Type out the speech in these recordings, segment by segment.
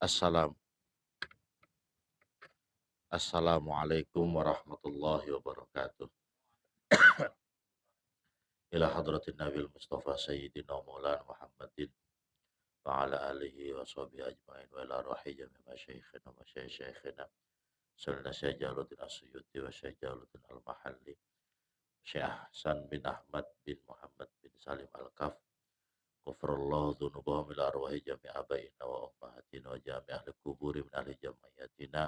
Assalam Assalamualaikum warahmatullahi wabarakatuh. Ila hadratin Nabil Mustafa Sayyidina Maulana Muhammadin wa ala alihi wa sahbihi ajma'in wa ila ruhi jami masyaikhina wa syaikhina Sayyidina Syekh Jaluddin As-Suyuti wa Syekh Jaluddin Al-Mahalli Syekh Ahsan bin Ahmad bin Muhammad bin Salim Al-Kaf Ghafirullahu dzunubahum ila arwahi jami abaina wa ummahatina wa jami ahli kuburi min ahli jamayatina.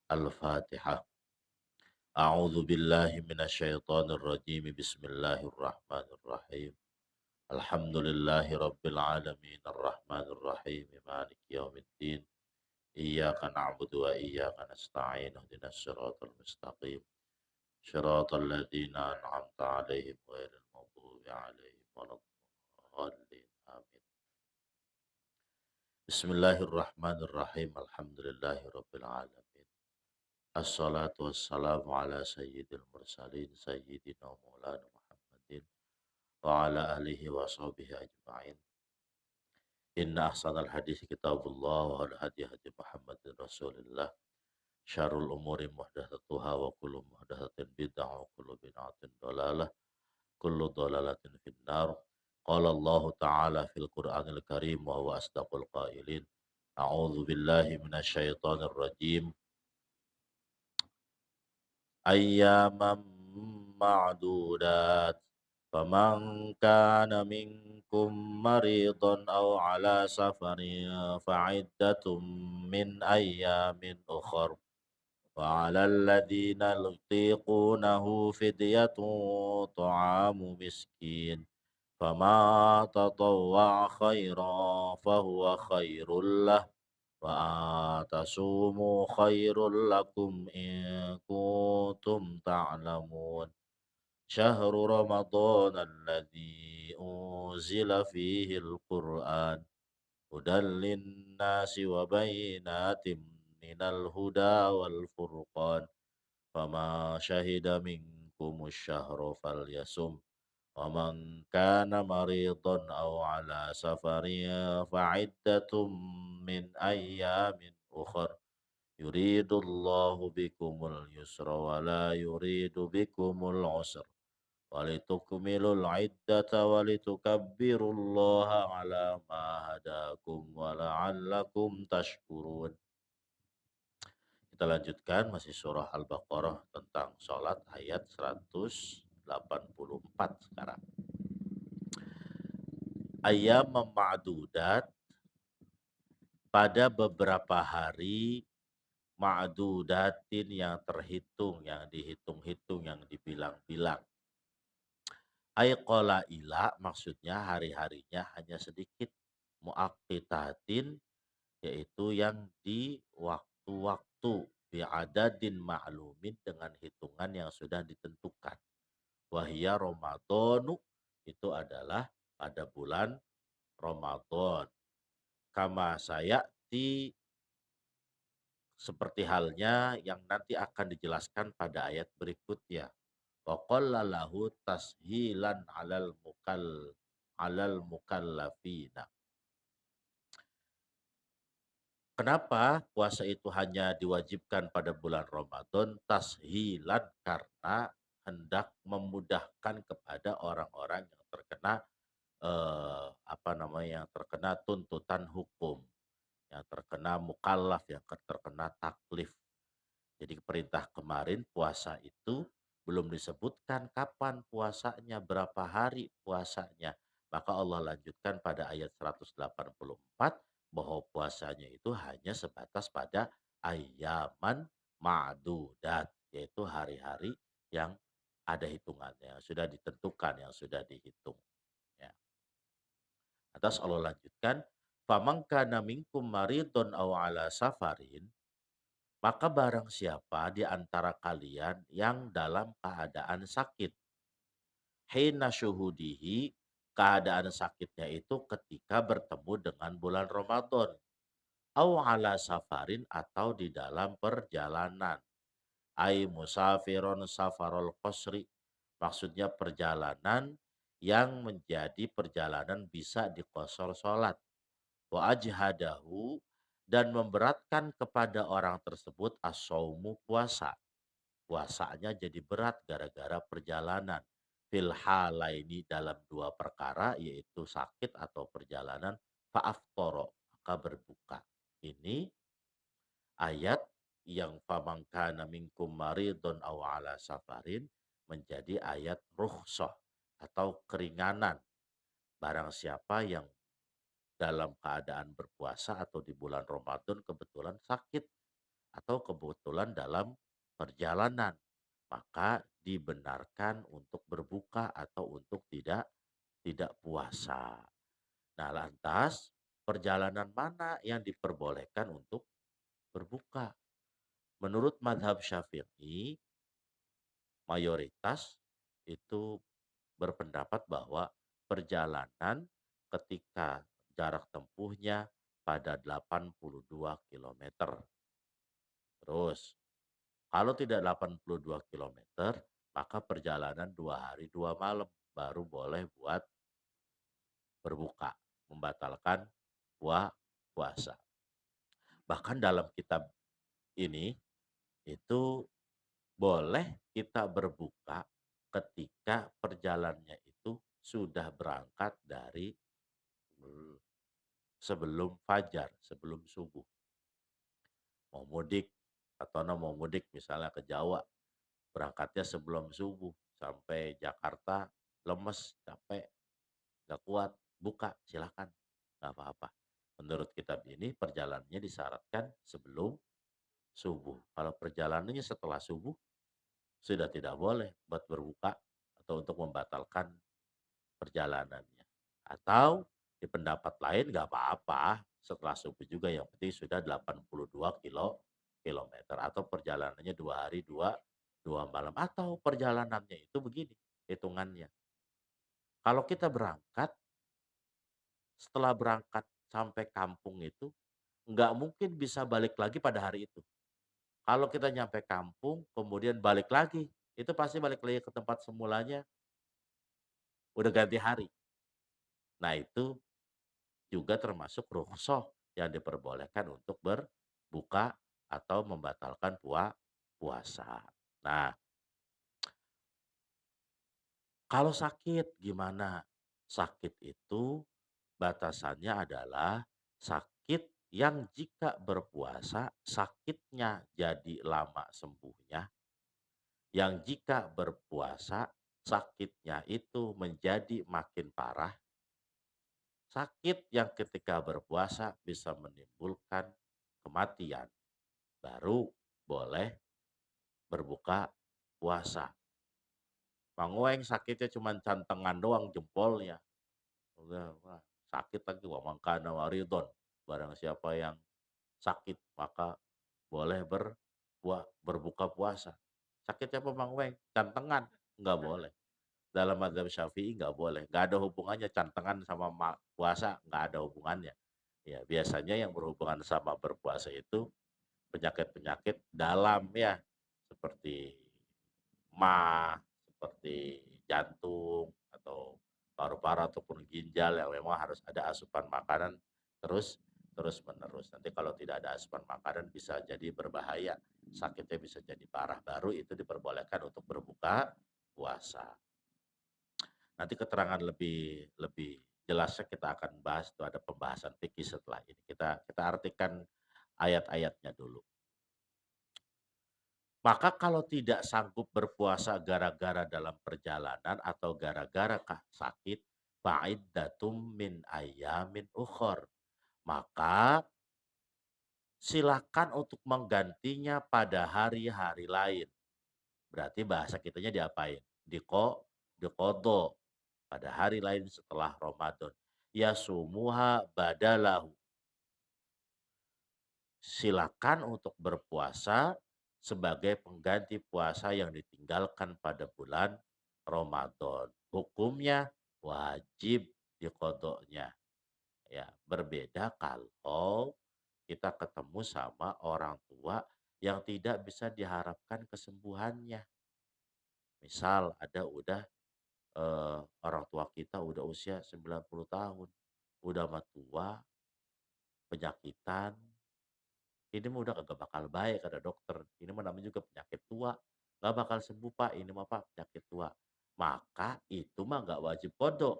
Al-Fatihah. A'udzu billahi minasyaitonir rajim. Bismillahirrahmanirrahim. Alhamdulillahi rabbil alamin arrahmanir rahim maliki yaumiddin. Iyyaka na'budu wa iyyaka nasta'in ihdinas siratal mustaqim. Shiratal ladzina an'amta 'alaihim ghairil maghdubi 'alaihim waladdallin. Amin. Bismillahirrahmanirrahim. Alhamdulillahi rabbil alamin. Assalatu wassalamu ala sayyidil mursalin sayyidina maulana Muhammadin wa ala alihi wa sahbihi ajma'in. Inna ahsanal hadis kitabullah wa al hadi hadi Muhammadin Rasulillah. Syarrul umuri muhdatsatuha wa kullu muhdatsatin bid'ah wa kullu bid'atin dhalalah. Kullu dhalalatin finnar. Qala Allah Ta'ala fil Qur'anil Karim wa huwa asdaqul qailin. A'udzu billahi minasyaitonir rajim. Ayyaman ma'dudat. Faman kana minkum maridun aw ala safarin fa'iddatum min ayyamin ukhar. Wa 'alal ladzina yutiqunahu fidyatun ta'amu miskin. Fama tatawwa' khairan fahuwa khairul lah. Wa tasumu khairul lakum in kuntum ta'lamun. Syahrul Ramadan alladzi unzila fihi al-Qur'an hudan lin-nasi wa bayyinatin minal huda wal furqan. Fama syahida minkumus syahra falyasum. Wa man kana maridan aw ala safarin fa'iddatum min ayyamin ukhra. Yuridullahu bikumul yusra wa la yuridu bikumul usra. Walitukmilul iddata walitukabbirullaha ala ma hadakum wa la'allakum tashkurun. Kita lanjutkan masih surah Al-Baqarah tentang sholat ayat 184 sekarang. Ayyam ma'dudat, pada beberapa hari, ma'dudatin yang terhitung, yang dihitung-hitung, yang dibilang-bilang. Ayqala ila, maksudnya hari-harinya hanya sedikit. Mu'aqqitatin, yaitu yang di waktu-waktu. Bi'adadin ma'lumin, dengan hitungan yang sudah ditentukan. Wahia Ramadhanu, itu adalah pada bulan Ramadan. Kama sayati, seperti halnya yang nanti akan dijelaskan pada ayat berikutnya. Wa qalla lahu tashilan alal mukallafina. Kenapa puasa itu hanya diwajibkan pada bulan Ramadan? Tashilan, karena hendak memudahkan kepada orang-orang yang terkena yang terkena tuntutan hukum, yang terkena mukallaf, yang terkena taklif. Jadi perintah kemarin puasa itu belum disebutkan kapan puasanya, berapa hari puasanya. Maka Allah lanjutkan pada ayat 184 bahwa puasanya itu hanya sebatas pada ayyaman ma'dudat, yaitu hari-hari yang ada hitungannya, yang sudah ditentukan, yang sudah dihitung. Ya. Atas Allah lanjutkan, "Faman kana minkum maridun aw ala safarin", maka barang siapa di antara kalian yang dalam keadaan sakit. Hina syuhudihi, keadaan sakitnya itu ketika bertemu dengan bulan Ramadan. Aw ala safarin, atau di dalam perjalanan. Ai musafiron safarul qasri, maksudnya perjalanan yang menjadi perjalanan bisa dikosor sholat. Wa ajhadahu, dan memberatkan kepada orang tersebut as-shaumu puasa. Puasanya jadi berat gara-gara perjalanan. Fil halaini dalam dua perkara yaitu sakit atau perjalanan fa'aftoro maka berbuka. Ini ayat yang faman kana minkum maridun aw ala safarin menjadi ayat rukhsah atau keringanan. Barang siapa yang dalam keadaan berpuasa atau di bulan Ramadan kebetulan sakit atau kebetulan dalam perjalanan, maka dibenarkan untuk berbuka atau untuk tidak puasa. Nah, lantas perjalanan mana yang diperbolehkan untuk berbuka? Menurut madhab Syafi'i, mayoritas itu berpendapat bahwa perjalanan ketika jarak tempuhnya pada 82 kilometer. Terus, kalau tidak 82 kilometer, maka perjalanan 2 hari 2 malam baru boleh buat berbuka, membatalkan puasa. Bahkan dalam kitab ini itu boleh kita berbuka ketika perjalanannya itu sudah berangkat dari sebelum fajar, sebelum subuh. Mau mudik atau mau mudik misalnya ke Jawa, berangkatnya sebelum subuh sampai Jakarta lemes, capek, nggak kuat, buka silakan, nggak apa-apa. Menurut kitab ini perjalanannya disyaratkan sebelum subuh. Kalau perjalanannya setelah subuh sudah tidak boleh buat berbuka atau untuk membatalkan perjalanannya. Atau di pendapat lain nggak apa-apa setelah subuh juga yang penting sudah 82 kilometer atau perjalanannya 2 hari 2 malam atau perjalanannya itu begini hitungannya. Kalau kita berangkat setelah berangkat sampai kampung itu nggak mungkin bisa balik lagi pada hari itu. Kalau kita nyampe kampung kemudian balik lagi, itu pasti balik lagi ke tempat semulanya, udah ganti hari. Nah itu juga termasuk rukhsah yang diperbolehkan untuk berbuka atau membatalkan puasa. Nah, kalau sakit gimana? Sakit itu batasannya adalah sakit yang jika berpuasa sakitnya jadi lama sembuhnya, yang jika berpuasa sakitnya itu menjadi makin parah, sakit yang ketika berpuasa bisa menimbulkan kematian, baru boleh berbuka puasa. Bang Weng sakitnya cuma cantengan doang jempolnya. Udah, wah, sakit lagi wa mangkana waridon. Barang siapa yang sakit maka boleh berbuka puasa. Sakitnya apa Bang Weng? Cantengan, enggak boleh. Dalam madzhab Syafi'i enggak boleh. Enggak ada hubungannya cantengan sama puasa, enggak ada hubungannya. Ya, biasanya yang berhubungan sama berpuasa itu penyakit-penyakit dalam ya, seperti mah, seperti jantung atau paru-paru ataupun ginjal yang memang harus ada asupan makanan terus terus menerus. Nanti kalau tidak ada asupan makanan bisa jadi berbahaya, sakitnya bisa jadi parah. Baru itu diperbolehkan untuk berbuka puasa. Nanti keterangan lebih lebih jelasnya kita akan bahas itu ada pembahasan fikih setelah ini. Kita artikan ayat-ayatnya dulu. Maka kalau tidak sanggup berpuasa gara-gara dalam perjalanan atau gara-gara sakit, fa'iddatum min ayyamin ukhor. Maka silakan untuk menggantinya pada hari-hari lain. Berarti bahasa kitanya diapain? Dikodo pada hari lain setelah Ramadan. Ya sumuha badalahu. Silakan untuk berpuasa sebagai pengganti puasa yang ditinggalkan pada bulan Ramadan. Hukumnya wajib dikodoknya. Ya, berbeda kalau kita ketemu sama orang tua yang tidak bisa diharapkan kesembuhannya. Misal ada udah orang tua kita udah usia 90 tahun, udah mah tua, penyakitan, Ini mah udah kagak bakal baik kata dokter, ini mah namanya juga penyakit tua, nggak bakal sembuh Pak, ini mah Pak penyakit tua. Maka itu mah nggak wajib qada.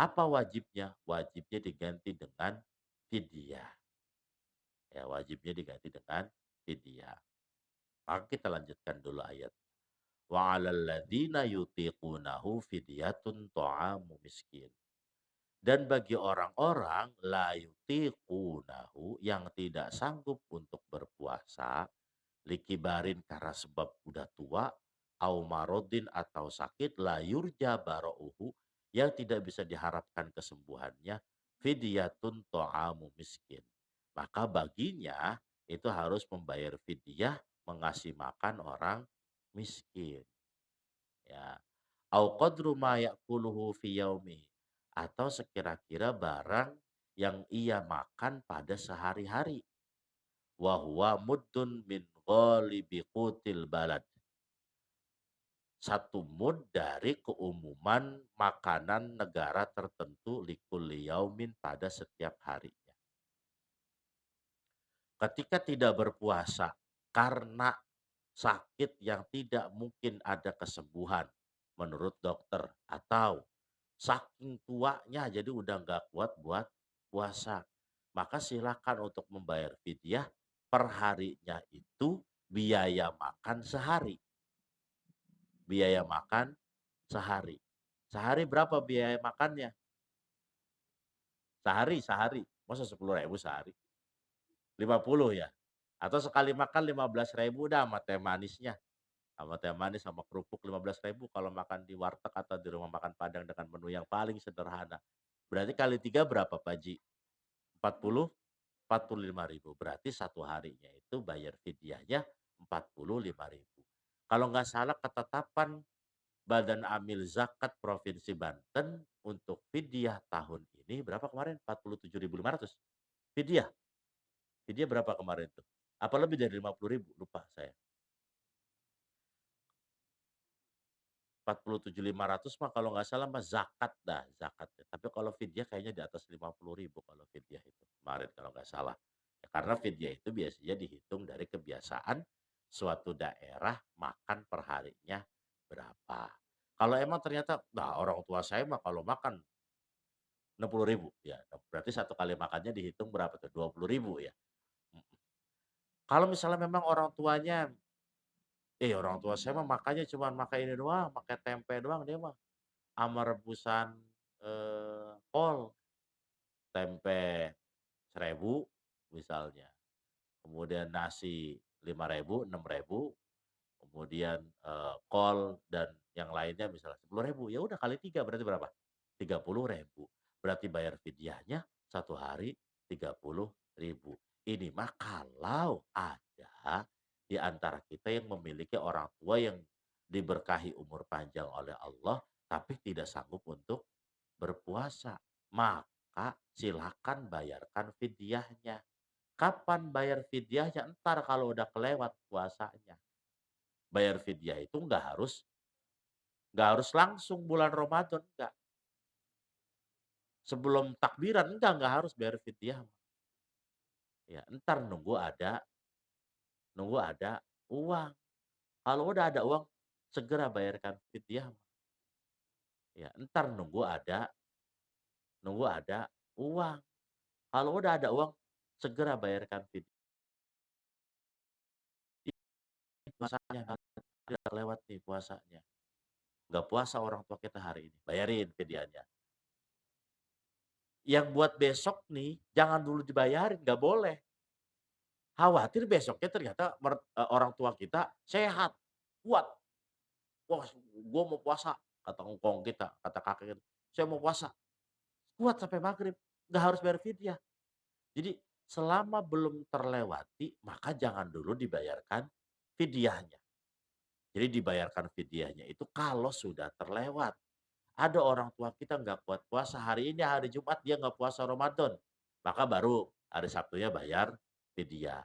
Apa wajibnya? Wajibnya diganti dengan fidyah. Ya, wajibnya diganti dengan fidyah. Maka kita lanjutkan dulu ayat. Wa 'alal ladzina yutiqunahu fidyatun ta'amu miskin. Dan bagi orang-orang la yutiqunahu yang tidak sanggup untuk berpuasa, likibarin karena sebab udah tua, au marodin atau sakit, la yurja bara'uhu yang tidak bisa diharapkan kesembuhannya, fidyatun ta'amu miskin. Maka baginya itu harus membayar fidyah mengasih makan orang miskin. Ya. Au qadru ma ya'kuluhu fi yaumi. Atau sekira-kira barang yang ia makan pada sehari-hari. Wa huwa muddun min ghalibi qutil balad. Satu mud dari keumuman makanan negara tertentu likulli yaumin pada setiap harinya. Ketika tidak berpuasa karena sakit yang tidak mungkin ada kesembuhan menurut dokter, atau saking tuanya jadi udah nggak kuat buat puasa, maka silakan untuk membayar fidyah per harinya itu biaya makan sehari. Biaya makan sehari. Sehari berapa biaya makannya? Sehari. Masa 10.000 sehari? 50 ya? Atau sekali makan 15.000 udah sama teh manisnya. Sama teh manis sama kerupuk 15.000 kalau makan di warteg atau di rumah makan Padang dengan menu yang paling sederhana. Berarti kali 3 berapa Pak Ji? 40, 45.000. Berarti satu harinya itu bayar fidyahnya 45.000. Kalau nggak salah ketetapan Badan Amil Zakat Provinsi Banten untuk fidyah tahun ini berapa kemarin? 47.500. Fidyah. Fidyah berapa kemarin tuh? Apa lebih dari 50.000? Lupa saya. 47.500 mah kalau nggak salah mah zakat dah, zakat. Tapi kalau fidyah kayaknya di atas 50.000 kalau fidyah itu kemarin kalau nggak salah. Ya, karena fidyah itu biasanya dihitung dari kebiasaan suatu daerah makan perharinya berapa. Kalau emang ternyata, nah orang tua saya mah kalau makan 60.000 ya, berarti satu kali makannya dihitung berapa tuh? 20.000 ya. Kalau misalnya memang orang tuanya, orang tua saya mah makannya cuma makan ini doang, makan tempe doang dia mah. Sama rebusan, kol, tempe 1.000 misalnya, kemudian nasi 5.000, 6.000, kemudian, kol dan yang lainnya misalnya 10.000, ya udah kali 3 berarti berapa? 30.000. Berarti bayar fidyahnya satu hari 30.000. Ini mah kalau ada di antara kita yang memiliki orang tua yang diberkahi umur panjang oleh Allah, tapi tidak sanggup untuk berpuasa, maka silakan bayarkan fidyahnya. Kapan bayar fidyahnya? Entar kalau udah kelewat puasanya. Bayar fidyah itu nggak harus langsung bulan Ramadan, enggak. Sebelum takbiran enggak harus bayar fidyah. Ya, entar nunggu ada uang. Kalau udah ada uang, segera bayarkan fidyah. Ya, entar nunggu ada uang. Kalau udah ada uang, segera bayarkan fidyah. Puasanya udah lewat nih puasanya. Nggak puasa orang tua kita hari ini, bayarin fidyahnya. Yang buat besok nih, jangan dulu dibayarin, nggak boleh. Khawatir besoknya ternyata orang tua kita sehat, kuat. "Wah, gua mau puasa," kata engkong kita, kata kakek kita, "saya mau puasa." Kuat sampai maghrib, nggak harus bayar fidyah. Jadi selama belum terlewati, maka jangan dulu dibayarkan fidyahnya. Jadi dibayarkan fidyahnya itu kalau sudah terlewat. Ada orang tua kita nggak kuat puasa, hari ini hari Jumat dia nggak puasa Ramadan, maka baru hari Sabtunya bayar fidyah.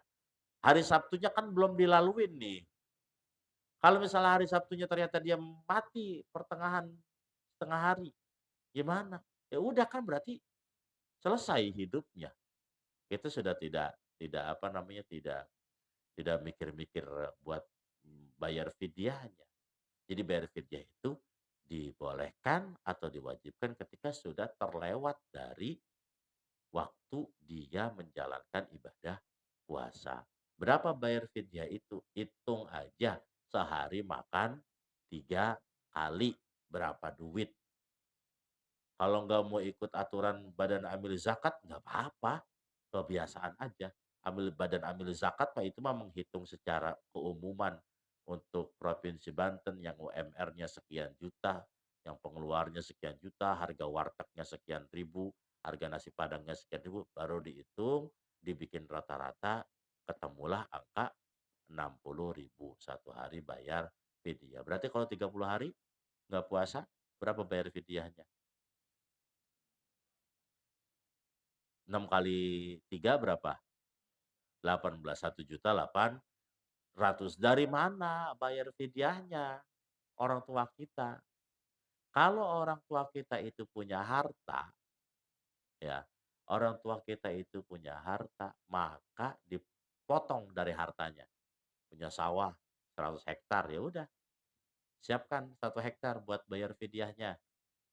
Hari Sabtunya kan belum dilaluin nih. Kalau misalnya hari Sabtunya ternyata dia mati pertengahan setengah hari, gimana? Ya udah kan berarti selesai hidupnya. Itu sudah tidak tidak apa namanya, tidak mikir-mikir buat, bayar fidyahnya. Jadi bayar fidyah itu dibolehkan atau diwajibkan ketika sudah terlewat dari waktu dia menjalankan ibadah puasa. Berapa bayar fidyah itu? Hitung aja sehari makan 3 kali, berapa duit. Kalau nggak mau ikut aturan badan amil zakat nggak apa-apa, kebiasaan aja. Badan amil zakat mah itu mah menghitung secara keumuman. Untuk Provinsi Banten yang UMR-nya sekian juta, yang pengeluarnya sekian juta, harga wartegnya sekian ribu, harga nasi padangnya sekian ribu, baru dihitung, dibikin rata-rata, ketemulah angka 60.000 satu hari bayar fidyah. Berarti kalau 30 hari nggak puasa, berapa bayar fidyahnya? 6 kali 3 berapa? 18, 1.800.000. Dari mana bayar fidyahnya? Orang tua kita. Kalau orang tua kita itu punya harta, ya, orang tua kita itu punya harta, maka dipotong dari hartanya. Punya sawah 100 hektar, ya udah, siapkan 1 hektar buat bayar fidyahnya.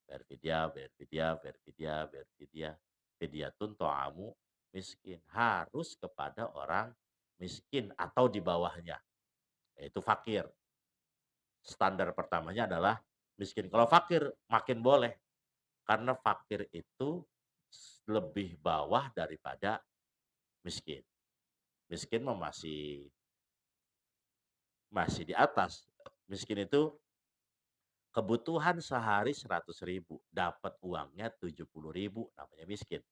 Bayar fidyah, bayar fidyah, bayar fidyah, bayar fidyah. Fidyatun ta'amu miskin. Harus kepada orang miskin atau di bawahnya, yaitu fakir. Standar pertamanya adalah miskin. Kalau fakir makin boleh, karena fakir itu lebih bawah daripada miskin. Miskin mah masih masih di atas. Miskin itu kebutuhan sehari 100.000, dapat uangnya 70.000, namanya miskin.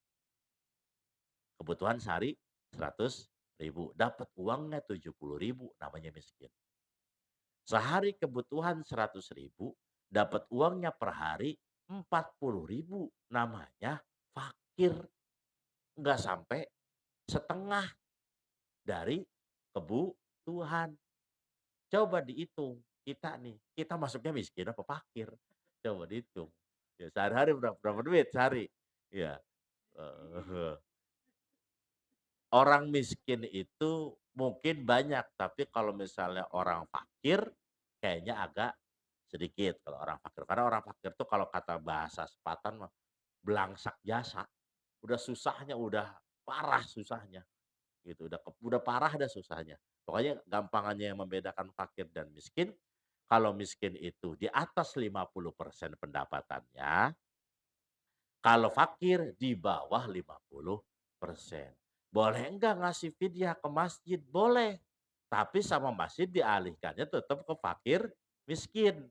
Kebutuhan sehari 100.000, dapat uangnya 70.000, namanya miskin. Sehari kebutuhan 100.000, dapat uangnya per hari 40.000, namanya fakir. Nggak sampai setengah dari kebutuhan. Coba dihitung, kita nih, kita masuknya miskin apa fakir? Coba dihitung. Ya sehari-hari berapa berapa duit sehari? Ya, heeh. Orang miskin itu mungkin banyak, tapi kalau misalnya orang fakir kayaknya agak sedikit kalau orang fakir. Karena orang fakir tuh kalau kata bahasa sepatan mah belangsak jasa. Udah susahnya udah parah susahnya gitu, udah parah dah susahnya. Pokoknya gampangannya yang membedakan fakir dan miskin, kalau miskin itu di atas 50% pendapatannya, kalau fakir di bawah 50%. Boleh enggak ngasih fidyah ke masjid? Boleh. Tapi sama masjid dialihkannya tetap ke fakir miskin.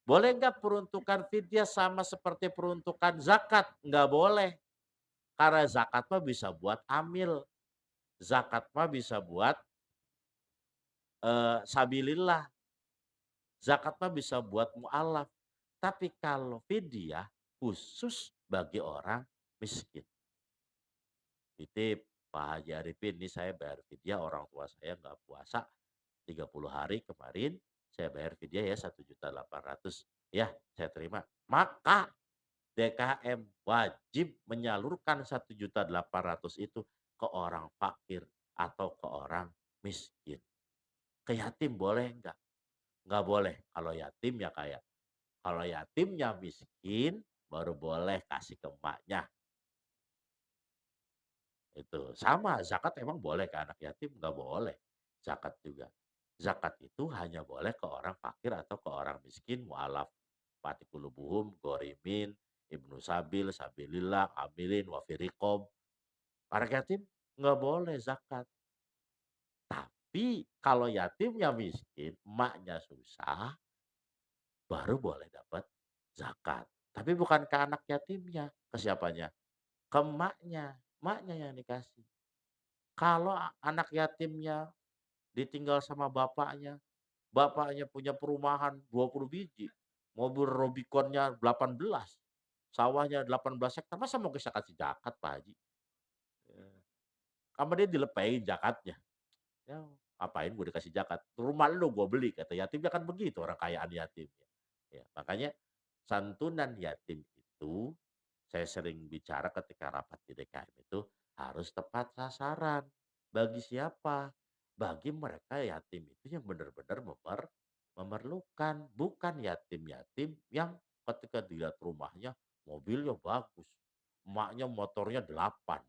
Boleh enggak peruntukan fidyah sama seperti peruntukan zakat? Enggak boleh. Karena zakat mah bisa buat amil. Zakat mah bisa buat sabilillah. Zakat mah bisa buat mu'alaf. Tapi kalau fidyah khusus bagi orang miskin. Titip, Pak Haji Arifin, ini saya bayar fidyah, orang tua saya nggak puasa 30 hari kemarin, saya bayar fidyah ya 1.800.000. Ya, saya terima. Maka DKM wajib menyalurkan 1.800.000 itu ke orang fakir atau ke orang miskin. Ke yatim boleh enggak? Enggak boleh. Kalau yatim ya kayak, kalau yatimnya miskin baru boleh kasih ke emaknya. Itu sama, zakat emang boleh ke anak yatim? Nggak boleh. Zakat juga. Zakat itu hanya boleh ke orang fakir atau ke orang miskin, mu'alaf, pati kulubuhum, gorimin, ibnu sabil, sabilillah, amilin, wafirikom. Anak yatim nggak boleh zakat. Tapi kalau yatimnya miskin, emaknya susah, baru boleh dapat zakat. Tapi bukan ke anak yatimnya, ke siapanya? Ke emaknya yang dikasih. Kalau anak yatimnya ditinggal sama bapaknya, bapaknya punya perumahan 20 biji, mobil Rubiconnya 18, sawahnya 18 hektar, masa mau bisa kasih zakat Pak Haji? Eee, Sama dia dilepein zakatnya, ya ngapain gue dikasih zakat, rumah lu gue beli, kata yatimnya kan begitu orang kayaan yatim. Ya, makanya santunan yatim itu saya sering bicara ketika rapat di DKM itu harus tepat sasaran. Bagi siapa? Bagi mereka yatim itu yang benar-benar memerlukan, bukan yatim-yatim yang ketika dilihat rumahnya, mobilnya bagus, emaknya motornya 8,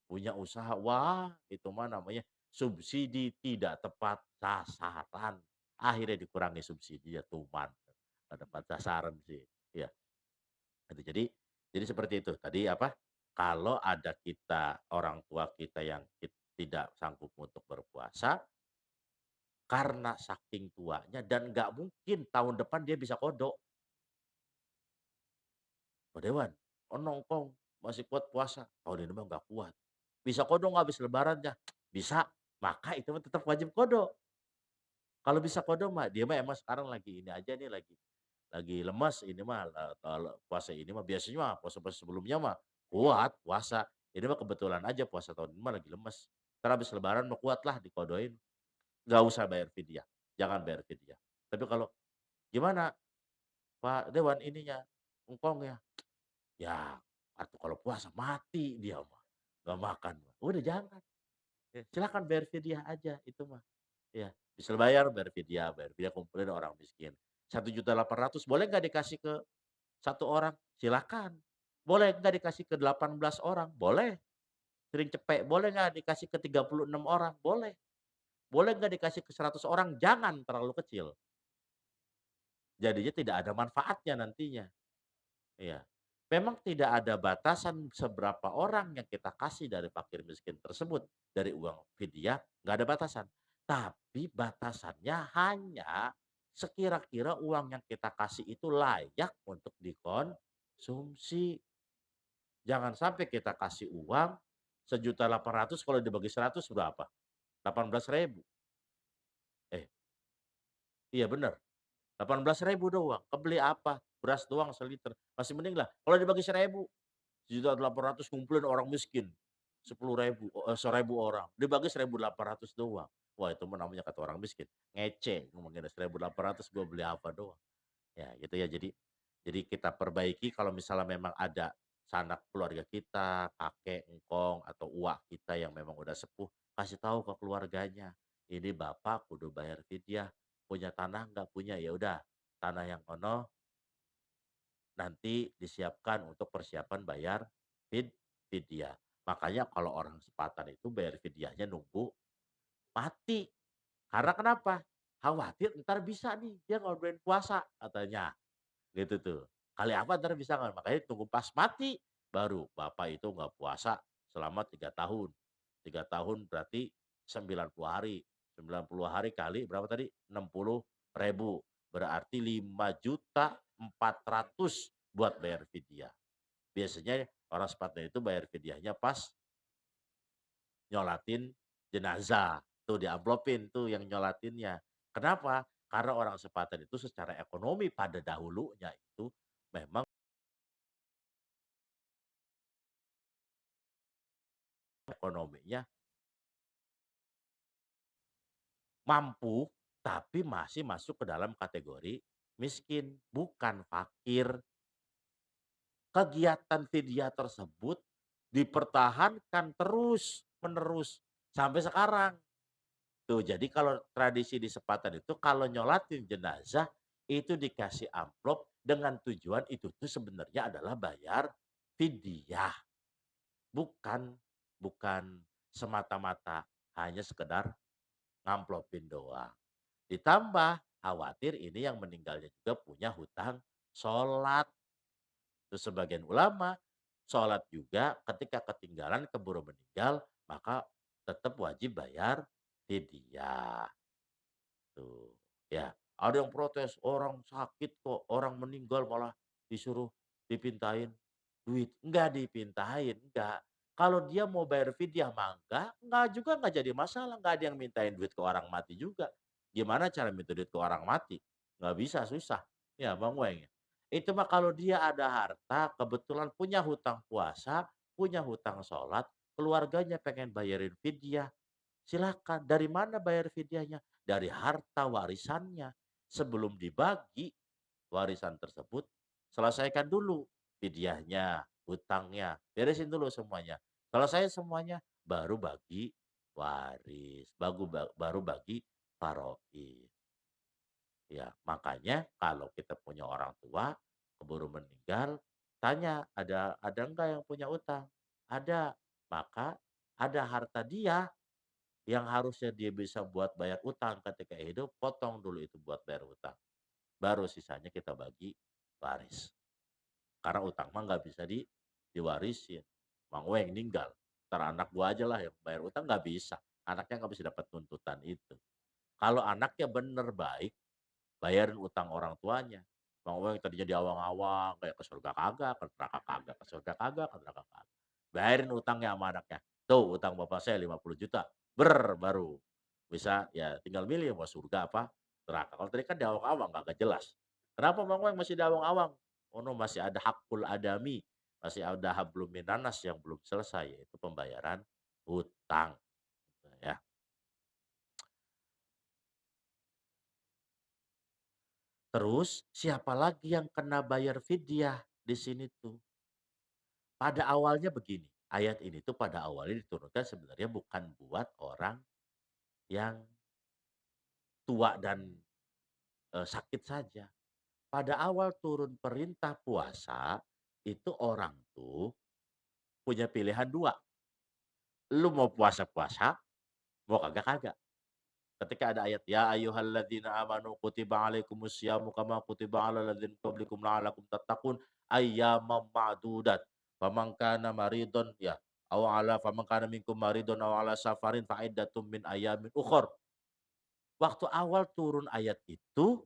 punya usaha. Wah, itu mah namanya subsidi tidak tepat sasaran. Akhirnya dikurangi subsidinya, tuman, nggak tepat sasaran sih. Ya, itu jadi seperti itu. Tadi apa, kalau ada kita, orang tua kita yang tidak sanggup untuk berpuasa, karena saking tuanya dan nggak mungkin tahun depan dia bisa kodok. "Pak Dewan, nongkong masih kuat puasa?" "Tahun ini mah nggak kuat." "Bisa kodok nggak habis lebarannya?" "Bisa." Maka itu mah tetap wajib kodok. Kalau bisa kodok mah, dia mah emang sekarang lagi ini aja nih, lagi lemes ini mah, puasa ini mah biasanya mah puasa-puasa sebelumnya mah kuat puasa, ini mah kebetulan aja puasa tahun ini mah lagi lemes. Entar habis lebaran mah kuat lah dikodoin, nggak usah bayar fidyah, jangan bayar fidyah. Tapi kalau, "Gimana Pak Dewan ininya, engkongnya?" "Ya, atuh kalau puasa mati dia mah, nggak makan mah." Udah jangan, silakan bayar fidyah aja itu mah. Iya, bisa bayar fidyah kumpulin orang miskin. 1.800.000 boleh nggak dikasih ke satu orang? Silakan. Boleh nggak dikasih ke 18 orang? Boleh. Sering cepek, boleh nggak dikasih ke 36 orang? Boleh. Boleh nggak dikasih ke 100 orang? Jangan, terlalu kecil. Jadinya tidak ada manfaatnya nantinya. Iya. Memang tidak ada batasan seberapa orang yang kita kasih dari fakir miskin tersebut, dari uang fidyah, nggak ada batasan. Tapi batasannya hanya sekira-kira uang yang kita kasih itu layak untuk dikonsumsi. Jangan sampai kita kasih uang 1.800.000 kalau dibagi 100 berapa? 18.000. Eh, iya bener, 18.000 doang. Kebeli apa? Beras doang seliter. Masih mending lah kalau dibagi 1.000, 1.800.000 ngumpulin orang miskin, 10.000, 1.000 orang, dibagi 1.800 doang. Wah itu mah namanya kata orang miskin, ngece ngomongin 1.800 gue beli apa doang. Ya gitu ya, jadi kita perbaiki kalau misalnya memang ada sanak keluarga kita, kakek, engkong, atau uak kita yang memang udah sepuh, kasih tahu ke keluarganya, "Ini bapak kudu bayar fidyah, punya tanah nggak? Punya, ya udah tanah yang ono nanti disiapkan untuk persiapan bayar fid fidyah." Makanya kalau orang sepatan itu bayar fidyahnya nunggu mati. Karena kenapa? Khawatir entar bisa nih dia ngorbanin puasa katanya. Gitu tuh. Kali apa entar bisa nggak, makanya tunggu pas mati, baru bapak itu nggak puasa selama 3 tahun. 3 tahun berarti 90 hari. 90 hari kali berapa tadi? 60.000. Berarti 5.400.000 buat bayar fidyah. Biasanya orang Spartan itu bayar fidyahnya pas nyolatin jenazah. Tuh diamplopin tuh yang nyolatinnya. Kenapa? Karena orang Spartan itu secara ekonomi pada dahulunya itu memang ekonominya mampu, tapi masih masuk ke dalam kategori miskin, bukan fakir. Kegiatan fidyah tersebut dipertahankan terus-menerus sampai sekarang. Tuh, jadi kalau tradisi di Sepatan itu kalau nyolatin jenazah itu dikasih amplop dengan tujuan itu tuh sebenarnya adalah bayar fidyah, bukan bukan semata-mata hanya sekedar ngamplopin doang. Ditambah khawatir ini yang meninggalnya juga punya hutang sholat. Terus sebagian ulama sholat juga ketika ketinggalan keburu meninggal maka tetap wajib bayar fidyah. Tuh, ya. Ada yang protes, orang sakit kok, orang meninggal malah disuruh dipintain duit. Enggak dipintain, enggak. Kalau dia mau bayar fidyah mah enggak juga enggak jadi masalah, enggak ada yang mintain duit ke orang mati juga. Gimana cara minta duit ke orang mati? Enggak bisa, susah. Ya, Bang Weng. Itu mah kalau dia ada harta, kebetulan punya hutang puasa, punya hutang sholat, keluarganya pengen bayarin fidyah, silakan. Dari mana bayar fidyahnya? Dari harta warisannya. Sebelum dibagi warisan tersebut, selesaikan dulu fidyahnya, hutangnya, beresin dulu semuanya. Kalau saya semuanya baru bagi waris, baru bagi faraid. Ya, makanya kalau kita punya orang tua keburu meninggal, tanya, "Ada enggak yang punya utang?" "Ada." Maka ada harta dia yang harusnya dia bisa buat bayar utang ketika hidup, potong dulu itu buat bayar utang. Baru sisanya kita bagi waris. Karena utang mah nggak bisa diwarisin. Mang Weng ninggal, entar anak gua aja lah yang bayar utang, nggak bisa. Anaknya nggak bisa dapat tuntutan itu. Kalau anaknya bener baik, bayarin utang orang tuanya. Mang Weng tadinya diawang-awang, kayak ke surga kagak, ke neraka kagak, ke surga kagak, ke neraka kagak. Bayarin utangnya sama anaknya. Tuh utang bapak saya 50 juta, baru bisa ya tinggal milih mau surga apa neraka. Kalau tadi kan diawang-awang kagak jelas. Kenapa Mang Weng masih diawang-awang? Oh no, masih ada hakul adami, masih ada hablum minanas yang belum selesai, yaitu pembayaran hutang, ya. Terus siapa lagi yang kena bayar fidyah di sini tuh? Pada awalnya begini, ayat ini tuh pada awalnya diturunkan sebenarnya bukan buat orang yang tua dan, sakit saja. Pada awal turun perintah puasa, itu orang tuh punya pilihan 2, lu mau puasa-puasa, mau kagak-kagak. Ketika ada ayat, "Ya ayyuhalladzina amanu kutiba alaikumusyamu kama kutiba alal ladzina min qablikum la'allakum tattaqun ayyaman ma'dudat. Faman kana maridon" ya, "faman kana minkum maridon aw ala safarin fa iddatum min ayyamin ukhor." Waktu awal turun ayat itu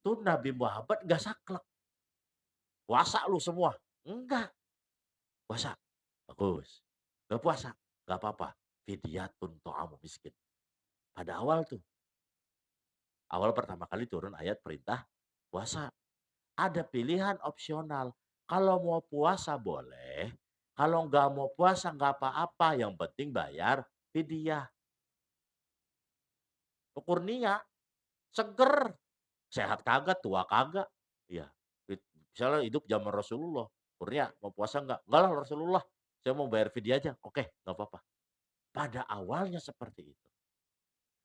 Nabi Muhammad nggak saklek, "Puasa lu semua." Enggak, "Puasa." Bagus. "Nggak puasa?" "Nggak apa-apa, fidyatun ta'amu miskin." Pada awal tuh, awal pertama kali turun ayat perintah puasa. Ada pilihan opsional. Kalau mau puasa boleh, kalau nggak mau puasa nggak apa-apa, yang penting bayar fidyah. Ukur niat, seger, sehat kagak, tua kagak. Iya, misalnya hidup zaman Rasulullah, Kurnia mau puasa nggak? "Enggak lah Rasulullah, saya mau bayar fidyah aja." "Oke, nggak apa-apa." Pada awalnya seperti itu.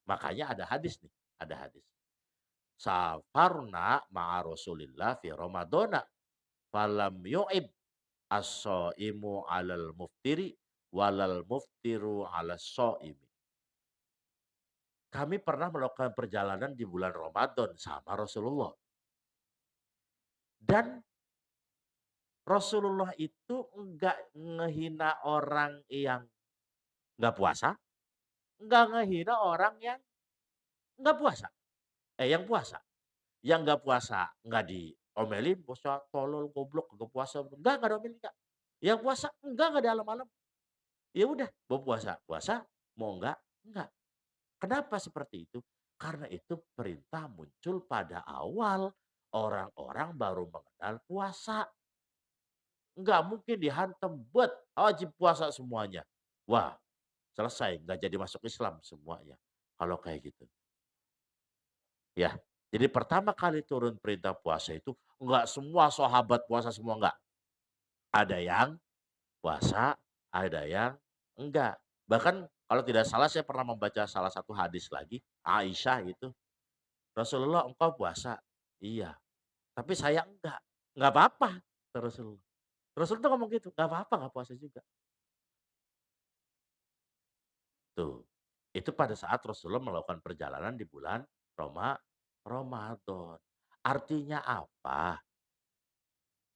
Makanya ada hadis nih, ada hadis. "Safarna ma'a Rasulillah fi Ramadana, falam yu'ib as-shaimu 'alal muftiri walal muftiru 'alas shaimi." Kami pernah melakukan perjalanan di bulan Ramadan sama Rasulullah. Dan Rasulullah itu enggak ngehina orang yang enggak puasa, enggak ngehina orang yang enggak puasa. Yang puasa. Yang enggak puasa enggak diomelin, "Bocah tolol, goblok, kagak puasa." Enggak diomelin, Kak. Yang puasa enggak dialam-alam. Ya udah, mau puasa, puasa, mau enggak. Kenapa seperti itu? Karena itu perintah muncul pada awal orang-orang baru mengenal puasa. Enggak mungkin dihantam, wajib puasa semuanya. Wah, selesai, nggak jadi masuk Islam semuanya, kalau kayak gitu. Ya, jadi pertama kali turun perintah puasa itu, enggak semua sahabat puasa semua, enggak. Ada yang puasa, ada yang enggak. Bahkan kalau tidak salah saya pernah membaca salah satu hadis lagi, Aisyah itu, "Rasulullah engkau puasa?" "Iya." "Tapi saya enggak." "Enggak apa-apa," kata Rasulullah. Rasul tuh ngomong gitu, "Enggak apa-apa enggak puasa juga." Tuh, itu pada saat Rasulullah melakukan perjalanan di bulan Roma Ramadan. Artinya apa?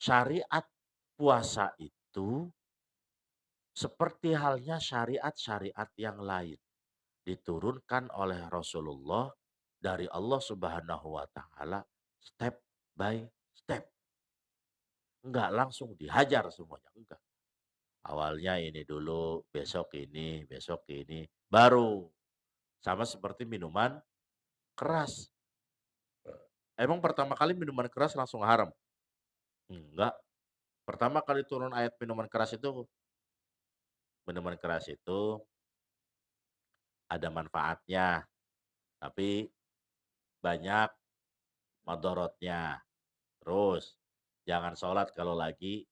Syariat puasa itu seperti halnya syariat-syariat yang lain, diturunkan oleh Rasulullah dari Allah Subhanahu wa taala step by step. Enggak langsung dihajar semuanya, enggak. Awalnya ini dulu, besok ini, baru sama seperti minuman keras. Emang pertama kali minuman keras langsung haram? Enggak. Pertama kali turun ayat minuman keras itu ada manfaatnya, tapi banyak madorotnya. Terus jangan sholat kalau lagi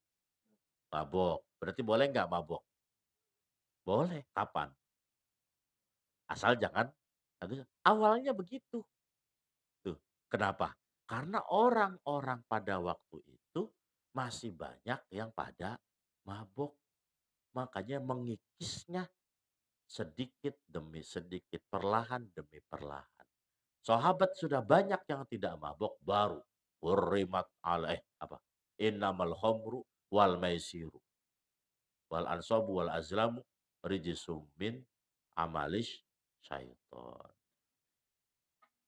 mabok, Berarti boleh nggak mabok? Boleh, kapan? Asal jangan awalnya begitu. Tuh, kenapa? Karena orang-orang pada waktu itu masih banyak yang pada mabok. Makanya mengikisnya sedikit demi sedikit, perlahan demi perlahan. Sahabat sudah banyak yang tidak mabok, baru hurrimat alaih apa? Innamal khamru wal maisiru wal ansabu wal azlamu rijsum min amalis syaiton.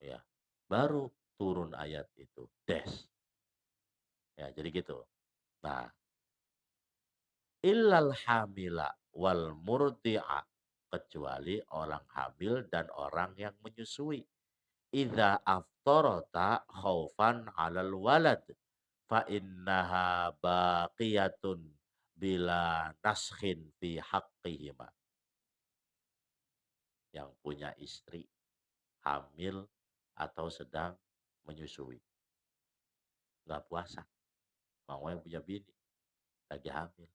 Ya, baru turun ayat itu. Des. Ya, jadi gitu. Nah, illal hamila wal murdi'a, kecuali orang hamil dan orang yang menyusui. Idza aftarata khaufan 'alal walad fa innaha baqiyatun bila naskhin fi haqqihima. Yang punya istri hamil atau sedang menyusui, nggak puasa. Mau yang punya bini lagi hamil,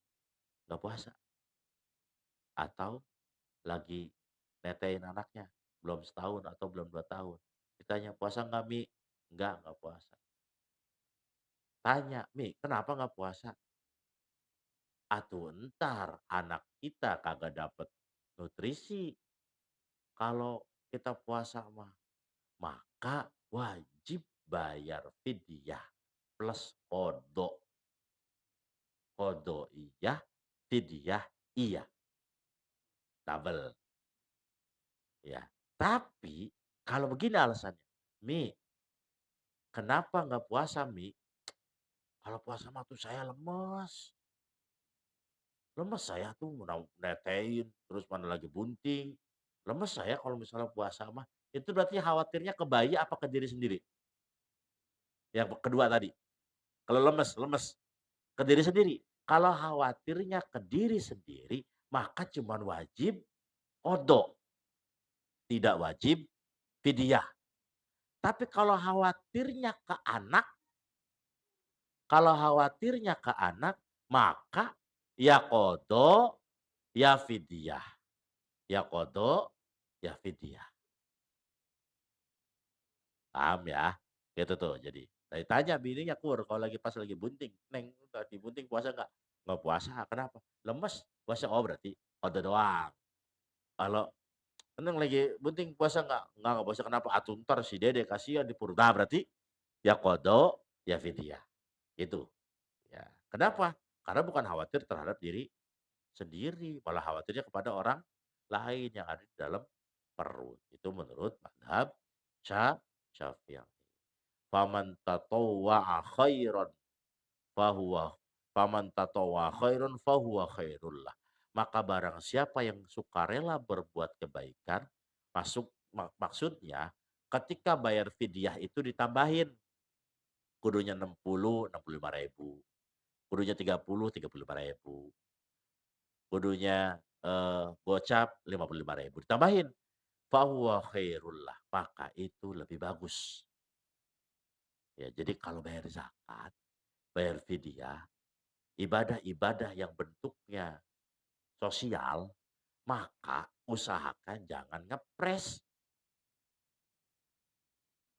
nggak puasa. Atau lagi netein anaknya, belum setahun atau belum 2 tahun. Ditanya, "Puasa nggak, Mi?" Nggak puasa." Tanya, "Mi, kenapa nggak puasa?" "Atuh entar anak kita kagak dapet nutrisi kalau kita puasa mah. Maka wajib bayar fidyah plus qada." Qada iya, fidyah iya, double, ya. Tapi kalau begini alasannya, "Mi, kenapa nggak puasa, Mi? Kalau puasa mah tuh saya lemes. Lemes saya tuh netein, terus mana lagi bunting. Lemes saya kalau misalnya puasa mah." Itu berarti khawatirnya ke bayi apa ke diri sendiri? Yang kedua tadi, kalau lemes, lemes ke diri sendiri. Kalau khawatirnya ke diri sendiri, maka cuman wajib qada, tidak wajib fidyah. Tapi kalau khawatirnya ke anak, maka ya qada, ya fidyah. Ya qada, ya fidyah. Paham ya? Gitu tuh jadi. Saya tanya bininya, "Kur, kalau pas lagi bunting, Neng, lagi bunting puasa nggak?" "Nggak puasa." "Kenapa?" "Lemes." "Puasa." "Oh berarti qada doang." Kalau, "Neng lagi bunting puasa nggak?" Nggak puasa." "Kenapa?" "Atuh entar si Dede kasihan di perut." Nah berarti ya qada, ya fidyah. Itu. Ya. Kenapa? Karena bukan khawatir terhadap diri sendiri, malah khawatirnya kepada orang lain yang ada di dalam perut. Itu menurut mazhab Syafi'i. Faman tatawwa'a khairan fahuwa faman tatawwa'a khairan fahuwa khairul lah. Maka barang siapa yang sukarela berbuat kebaikan, maksudnya ketika bayar fidyah itu ditambahin, kudunya 65.000, kudunya 35.000, kudunya gocap 55.000, ditambahin fahuwa khairullah, maka itu lebih bagus. Ya, jadi kalau bayar zakat, bayar fidyah, ibadah-ibadah yang bentuknya sosial, maka usahakan jangan ngepres,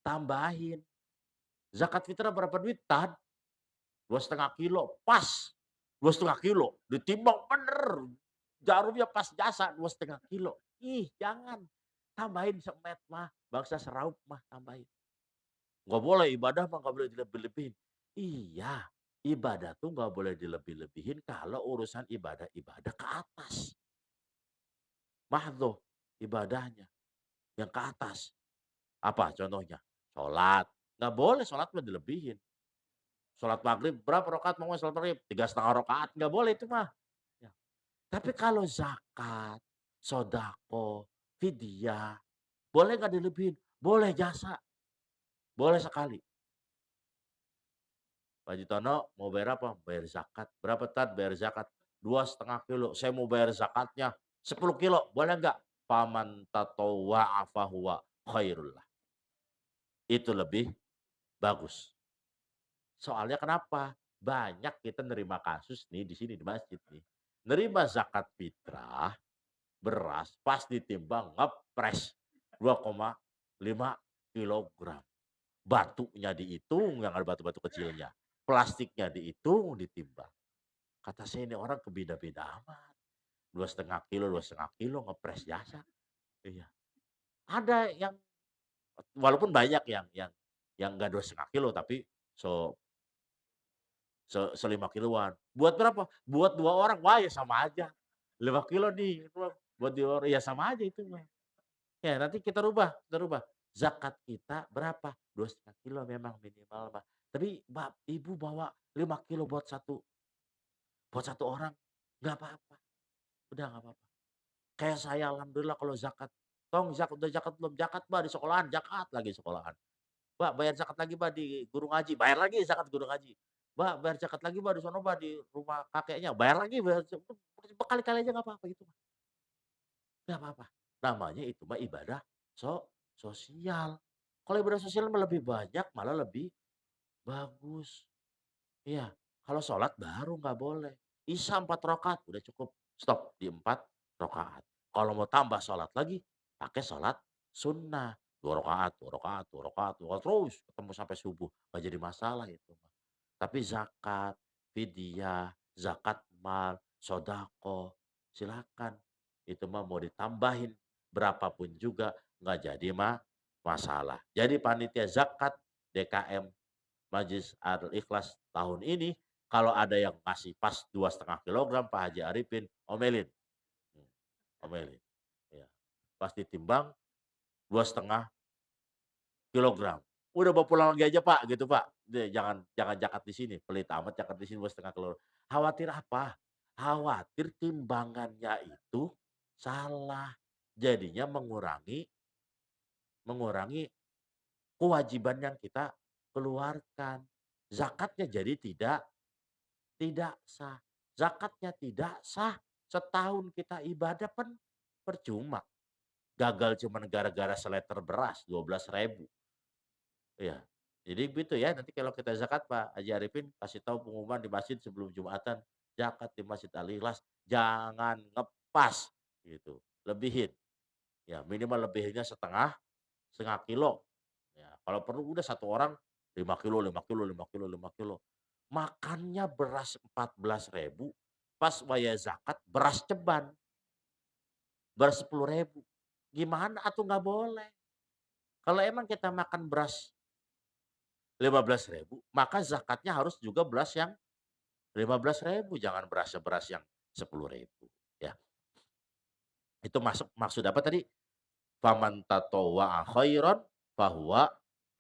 tambahin. Zakat fitrah berapa duit? 2,5 kilo, pas. 2,5 kilo, ditimbang bener. Jarumnya pas jasa 2,5 kilo. Ih, jangan. Tambahin semet mah, bangsa seraup mah tambahin. Nggak boleh ibadah mah nggak boleh dilebih-lebihin. Iya, ibadah tuh nggak boleh dilebih-lebihin kalau urusan ibadah-ibadah ke atas. Mahdhoh ibadahnya yang ke atas. Apa contohnya? Sholat. Nggak boleh sholat mah dilebihin. Sholat maghrib berapa rakaat mau sholat maghrib? 3,5 rakaat. Nggak boleh itu mah. Ya. Tapi kalau zakat, sodako, fidyah, boleh nggak dilebihin? Boleh jasa. Boleh sekali. Pak Jitono mau bayar apa? Bayar zakat. Berapa Tad bayar zakat? 2,5 kilo. Saya mau bayar zakatnya 10 kilo. Boleh nggak? Faman tatawwa'a fahuwa khairul lah. Itu lebih bagus. Soalnya kenapa? Banyak kita nerima kasus nih di sini di masjid nih. nerima zakat fitrah, beras pas ditimbang ngepres 2,5 kilogram. Batunya dihitung, yang ada batu-batu kecilnya. Plastiknya dihitung, ditimbang. Kata saya ini orang kebeda-beda amat. 2,5 kilo, 2,5 kilo ngepres jasa. Iya. Ada yang walaupun banyak yang enggak 2,5 kilo tapi so se 5 kiloan. Buat berapa? Buat 2 orang. Wah, ya sama aja. 5 kilo nih, buat 2 orang, ya sama aja itu mah. Ya nanti kita rubah. Zakat kita berapa? 2,5 kilo memang minimal mah. Tapi ibu bawa 5 kilo buat satu orang, nggak apa-apa. Udah nggak apa-apa. Kayak saya alhamdulillah kalau zakat, "Tong udah zakat belum?" "Zakat Mbak di sekolahan." "Zakat lagi sekolahan." "Mbak bayar zakat lagi Mbak di guru ngaji." "Bayar lagi zakat guru ngaji." "Mbak bayar zakat lagi Mbak di sono Mbak di rumah kakeknya." "Bayar lagi berkali-kali aja nggak apa-apa itu mah, nggak apa-apa." Namanya itu mah ibadah sosial. Kalau ibadah sosial mah lebih banyak, malah lebih bagus. Iya, kalau sholat baru nggak boleh. Isya 4 rakaat udah cukup, stop di 4 rakaat. Kalau mau tambah sholat lagi, pakai sholat sunnah, 2 rakaat 2 rakaat 2 rakaat 2 rakaat, terus ketemu sampai subuh, nggak jadi masalah itu mah. Tapi zakat, fidyah, zakat mal, sodako, silakan. Itu mah mau ditambahin berapapun juga nggak jadi masalah. Jadi panitia zakat DKM Majelis Al-Ikhlas tahun ini, kalau ada yang ngasih pas 2,5 kilogram Pak Haji Arifin omelin, hmm, omelin, iya. Pas ditimbang 2,5 kilogram. "Udah bawa pulang lagi aja Pak," gitu Pak. Jangan jangan zakat di sini, pelit amat zakat di sini 2,5 kilogram. Khawatir apa? Khawatir timbangannya itu salah. Jadinya mengurangi mengurangi kewajiban yang kita keluarkan. Zakatnya jadi tidak sah. Zakatnya tidak sah. Setahun kita ibadah kan percuma. Gagal cuma gara-gara seleter beras 12.000. Iya. Jadi gitu ya, nanti kalau kita zakat Pak Haji Arifin kasih tahu pengumuman di masjid sebelum Jumatan, zakat di Masjid Al-Ikhlas jangan ngepas gitu, lebihin. Ya minimal lebihinnya setengah kilo. Ya, kalau perlu udah satu orang 5 kilo 5 kilo 5 kilo 5 kilo. Makannya beras 14.000, pas waya zakat beras ceban, beras 10.000. Gimana atuh nggak boleh. Kalau emang kita makan beras 15.000, maka zakatnya harus juga beras yang 15.000, jangan beras yang 10.000 ya. Itu maksud apa tadi? Faman tatawwa'a khairan fahuwa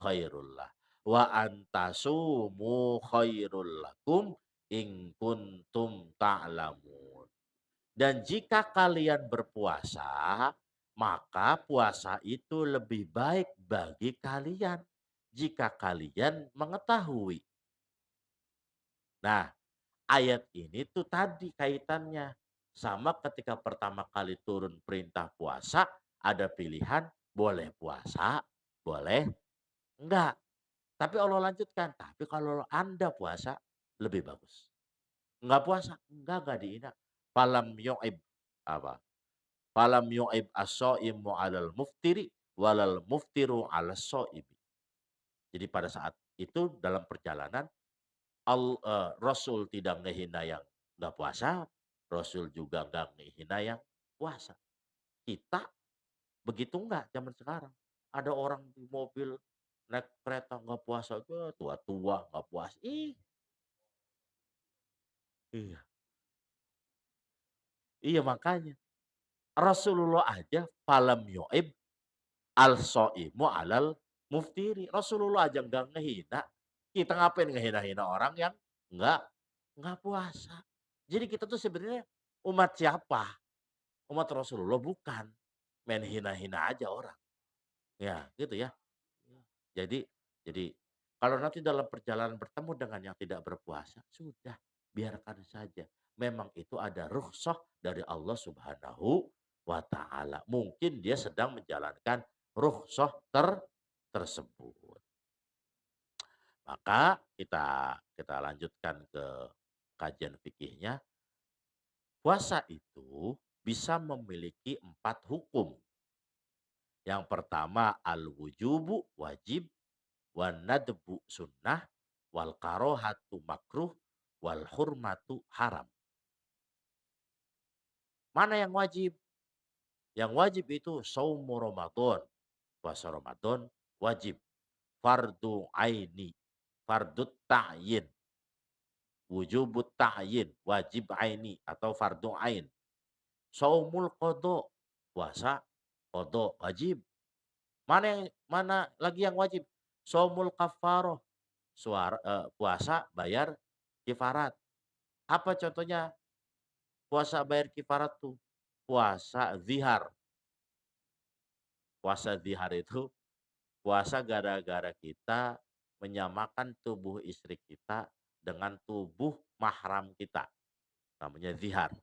khairul lah. Wa antasumu khairul lakum in kuntum ta'lamun. Dan jika kalian berpuasa, maka puasa itu lebih baik bagi kalian jika kalian mengetahui. Nah, ayat ini tuh tadi kaitannya sama ketika pertama kali turun perintah puasa, ada pilihan boleh puasa, boleh enggak. Tapi Allah lanjutkan, tapi kalau Anda puasa lebih bagus. Enggak puasa, enggak dihina. Falam yu'ib apa? Falam yu'ib as-shaimu 'alal muftiri walal muftiru 'alas shaimi. Jadi pada saat itu dalam perjalanan Rasul tidak ngehina yang nggak puasa, Rasul juga nggak ngehina yang puasa. Kita begitu nggak zaman sekarang. Ada orang di mobil, naik kereta nggak puasa, tua-tua nggak puasa. Iya, iya makanya. Rasulullah aja falam yu'ib al-shaimu 'alal muftiri. Rasulullah aja nggak ngehina. Kita ngapain ngehina-hina orang yang nggak nggak puasa. Jadi kita tuh sebenarnya umat siapa? Umat Rasulullah bukan. Main hina-hina aja orang. Ya, gitu ya. Jadi jadi kalau nanti dalam perjalanan bertemu dengan yang tidak berpuasa, sudah biarkan saja. Memang itu ada rukhsah dari Allah Subhanahu wa taala. Mungkin dia sedang menjalankan rukhsah tersebut. Maka kita kita lanjutkan ke kajian fikihnya. Puasa itu bisa memiliki 4 hukum. Yang pertama al-wujubu wajib, wan nadbu sunnah, wal karohatu makruh, wal hurmatu haram. Mana yang wajib? Yang wajib itu saumu Ramadan. Puasa Ramadan wajib. Fardu aini. Fardu ta'yin. Wujubut ta'yin. Wajib aini atau fardu ain. Saumul qadha. Puasa qadha wajib. Mana lagi yang wajib? Saumul kafaroh. Puasa bayar kifarat. Apa contohnya puasa bayar kifarat tuh? Puasa zihar. Puasa zihar itu puasa gara-gara kita menyamakan tubuh istri kita dengan tubuh mahram kita. Namanya zihar.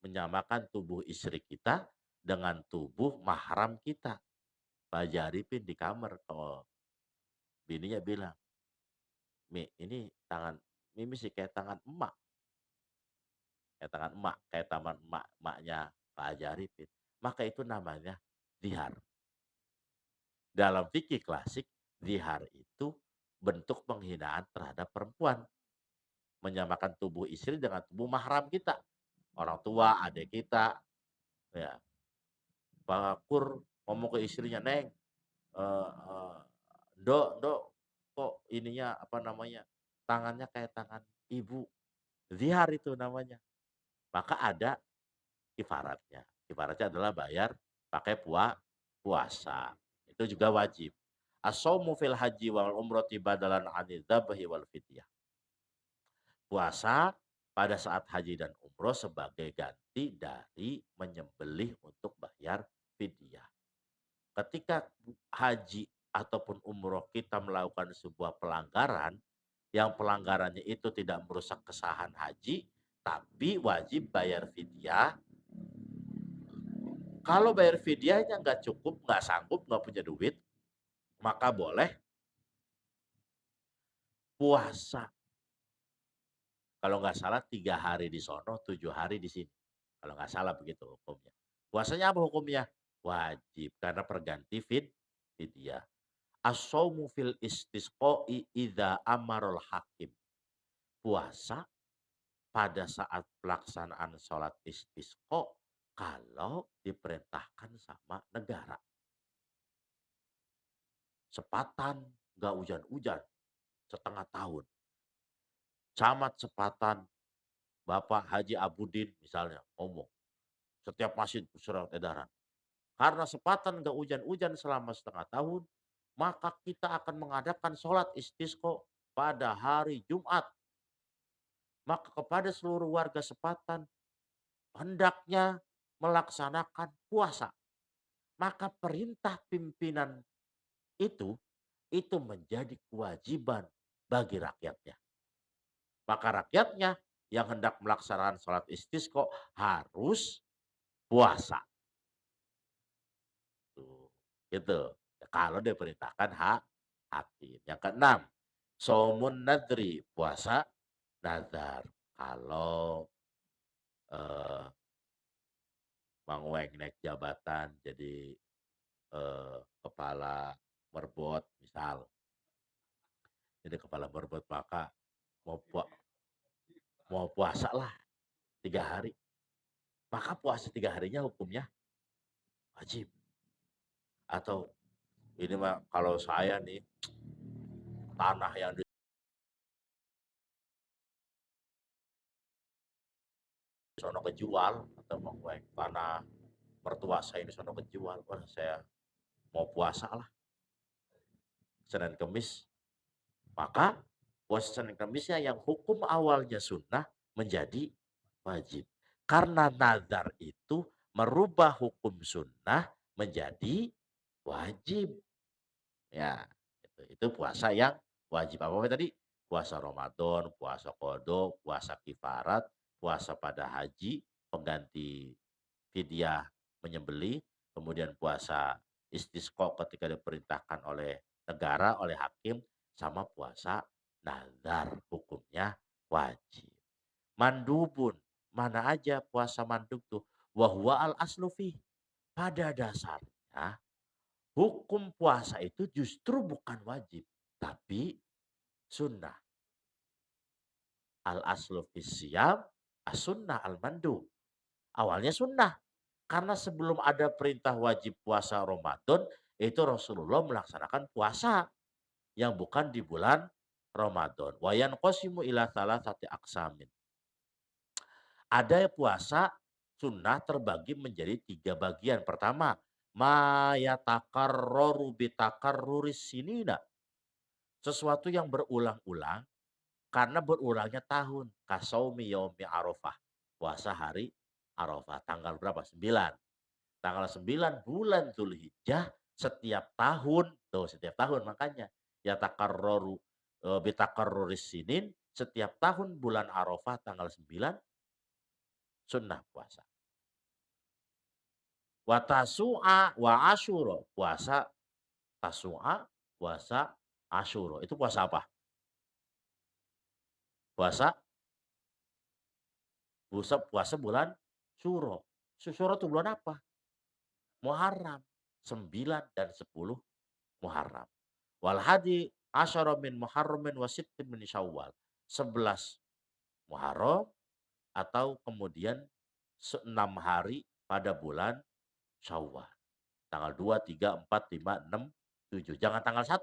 Menyamakan tubuh istri kita dengan tubuh mahram kita. Pak Arifin di kamar kalau bininya bilang, Mi, ini tangan Mimi sih kayak tangan emak. Kayak tangan emak, kayak tangan emaknya Pak Arifin. Maka itu namanya zihar. Dalam fikih klasik, zihar itu bentuk penghinaan terhadap perempuan. Menyamakan tubuh istri dengan tubuh mahram kita. Orang tua, adik kita. Ya. Pak Kur ngomong ke istrinya, Neng, Dok, kok ininya apa namanya? Tangannya kayak tangan ibu. Zihar itu namanya. Maka ada kifaratnya. Kifaratnya adalah bayar pakai puasa. Itu juga wajib. As-saumu fil haji wal umrati badalan 'anil dzabhi wal fidyah. Puasa pada saat haji dan umroh sebagai ganti dari menyembelih untuk bayar fidyah. Ketika haji ataupun umroh kita melakukan sebuah pelanggaran, yang pelanggarannya itu tidak merusak kesahan haji, tapi wajib bayar fidyah. Kalau bayar fidyahnya nggak cukup, nggak sanggup, nggak punya duit, maka boleh puasa. Kalau nggak salah 3 hari di sono, 7 hari di sini. Kalau nggak salah begitu hukumnya. Puasanya apa hukumnya? Wajib karena perganti fidyah. As-saumu fil istisqa'i idza amarul hakim. Puasa pada saat pelaksanaan sholat istisqa kalau diperintahkan sama negara. Sepatan nggak hujan-hujan setengah tahun. Camat sepatan Bapak Haji Abudin misalnya ngomong. Setiap masjid surat edaran. Karena sepatan nggak hujan-hujan selama setengah tahun, maka kita akan mengadakan sholat istisqa pada hari Jumat. Maka kepada seluruh warga sepatan, hendaknya melaksanakan puasa. Maka perintah pimpinan itu menjadi kewajiban bagi rakyatnya. Maka rakyatnya yang hendak melaksanakan sholat istisqa harus puasa. Tuh, gitu. Kalau diperintahkan hakim. Yang keenam, saumun nadri, puasa nazar. Kalau Bang Weng naik jabatan jadi kepala merbot misal. Jadi kepala merbot maka mau mau puasa lah 3 hari. Maka puasa 3 harinya hukumnya wajib. Atau ini mah kalau saya nih tanah yang di sono kejual atau Bang Weng tanah mertua saya di sono kejual. Wah saya mau puasa lah Senin Kemis. Maka puasa Senin Kemisnya yang hukum awalnya sunnah menjadi wajib. Karena nazar itu merubah hukum sunnah menjadi wajib. Ya, itu puasa yang wajib. Apa tadi? Puasa Ramadan, puasa qadha, puasa kifarat, puasa pada haji, pengganti fidyah menyembelih, kemudian puasa istisqa ketika diperintahkan oleh negara, oleh hakim, sama puasa nazar hukumnya wajib. mandubun, mana aja puasa mandub tuh, wa huwa al aslu fih. Pada dasarnya hukum puasa itu justru bukan wajib, tapi sunnah. Al aslu fis siyam, as sunnah al mandub. Awalnya sunnah. Karena sebelum ada perintah wajib puasa Ramadan, itu Rasulullah melaksanakan puasa yang bukan di bulan Ramadan. Wayan qasimu ila salasati aksamin. Ada puasa sunnah terbagi menjadi 3 bagian. Pertama, ma yatakarraru bitakarruris sinina. Sesuatu yang berulang-ulang karena berulangnya tahun. Kasaumi yaumi Arafah. Puasa hari Arafah. Tanggal berapa? 9. Tanggal 9 bulan Zulhijjah setiap tahun. Tuh, setiap tahun makanya. Yatakarraru bitakarruris sinin. Setiap tahun bulan Arafah tanggal 9 sunnah puasa. Wa tasu'a wa asyura. Puasa tasu'a, puasa asyura. Itu puasa apa? Puasa puasa bulan Syuro. Syuro itu bulan apa? Muharram. 9 dan 10 Muharram. Wal hadi asyara min Muharramin wa sittin min Syawal. 11 Muharram atau kemudian 6 hari pada bulan Syawal. Tanggal 2, 3, 4, 5, 6, 7. Jangan tanggal 1.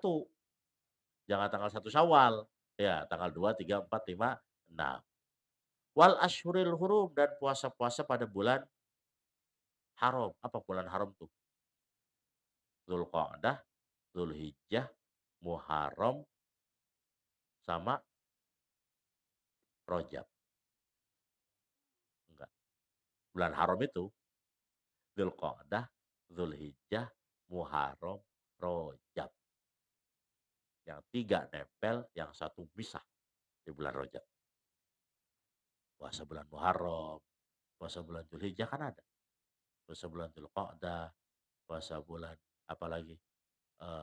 Jangan tanggal 1 Syawal. Ya, tanggal 2, 3, 4, 5, 6. Wal ashhuril hurum dan puasa-puasa pada bulan haram. Apa bulan haram tuh? Dzulqa'dah, Dzulhijjah, Muharram, sama Rajab. Enggak. Bulan haram itu Dzulqa'dah, Dzulhijjah, Muharram, Rajab. Yang 3 nempel, yang 1 misah di bulan Rajab. Puasa bulan Muharram, puasa bulan Dzulhijjah kan ada. Puasa bulan Dzulqa'dah, puasa bulan apalagi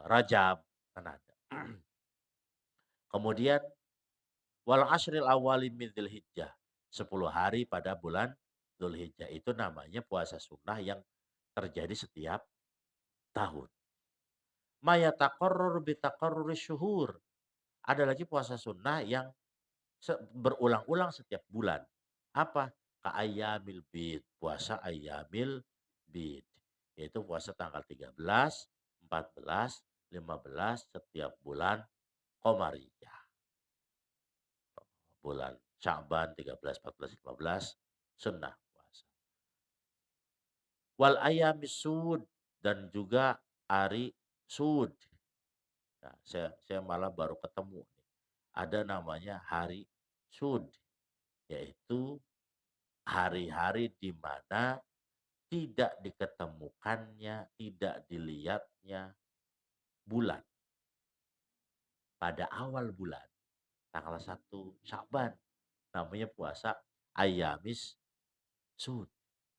Rajab kan ada. Kemudian wal ashril awali min Dzulhijjah. 10 hari pada bulan Dzulhijjah itu namanya puasa sunnah yang terjadi setiap tahun. Ma yataqarrar bi syuhur. Ada lagi puasa sunnah yang berulang-ulang setiap bulan. Apa? Ka ayyamil bid, puasa ayyamil bid. Yaitu puasa tanggal 13, 14, 15 setiap bulan Qamariyah. Bulan Sya'ban 13, 14, 15 sunnah puasa. Wal ayamis sud dan juga hari sud. Nah, saya malah baru ketemu nih. Ada namanya hari sud, yaitu hari-hari di mana tidak diketemukannya, tidak dilihatnya bulan pada awal bulan tanggal 1 Sya'ban. Namanya puasa ayamis sud,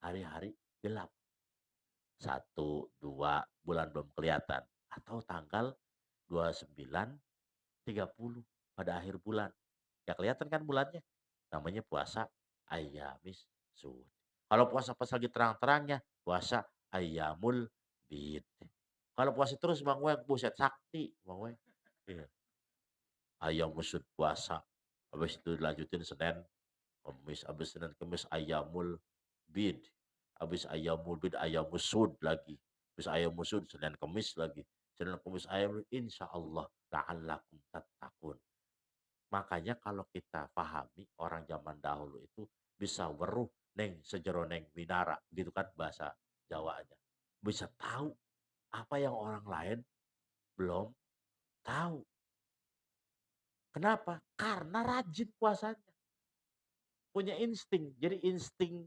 hari-hari gelap. 1, 2 bulan belum kelihatan atau tanggal 29, 30 pada akhir bulan. Ya kelihatan kan bulannya? Namanya puasa ayamis sud. Kalau puasa pas lagi terang-terangnya, puasa ayamul bid. Kalau puasa terus Bang Weng, buset sakti Bang Weng. Iya. Ayamus sud puasa. Habis itu dilanjutin Senin, Kamis, habis Senin Kamis ayamul bid. Habis ayamul bid ayamus sud lagi. Habis ayamus sud Senin Kamis lagi. Senin Kamis ayamul insyaallah la'allakum tattaqun. Makanya kalau kita pahami orang zaman dahulu itu bisa weruh neng sejero neng minara gitu kan bahasa Jawanya. Bisa tahu apa yang orang lain belum tahu. Kenapa? Karena rajin puasanya. Punya insting. Jadi insting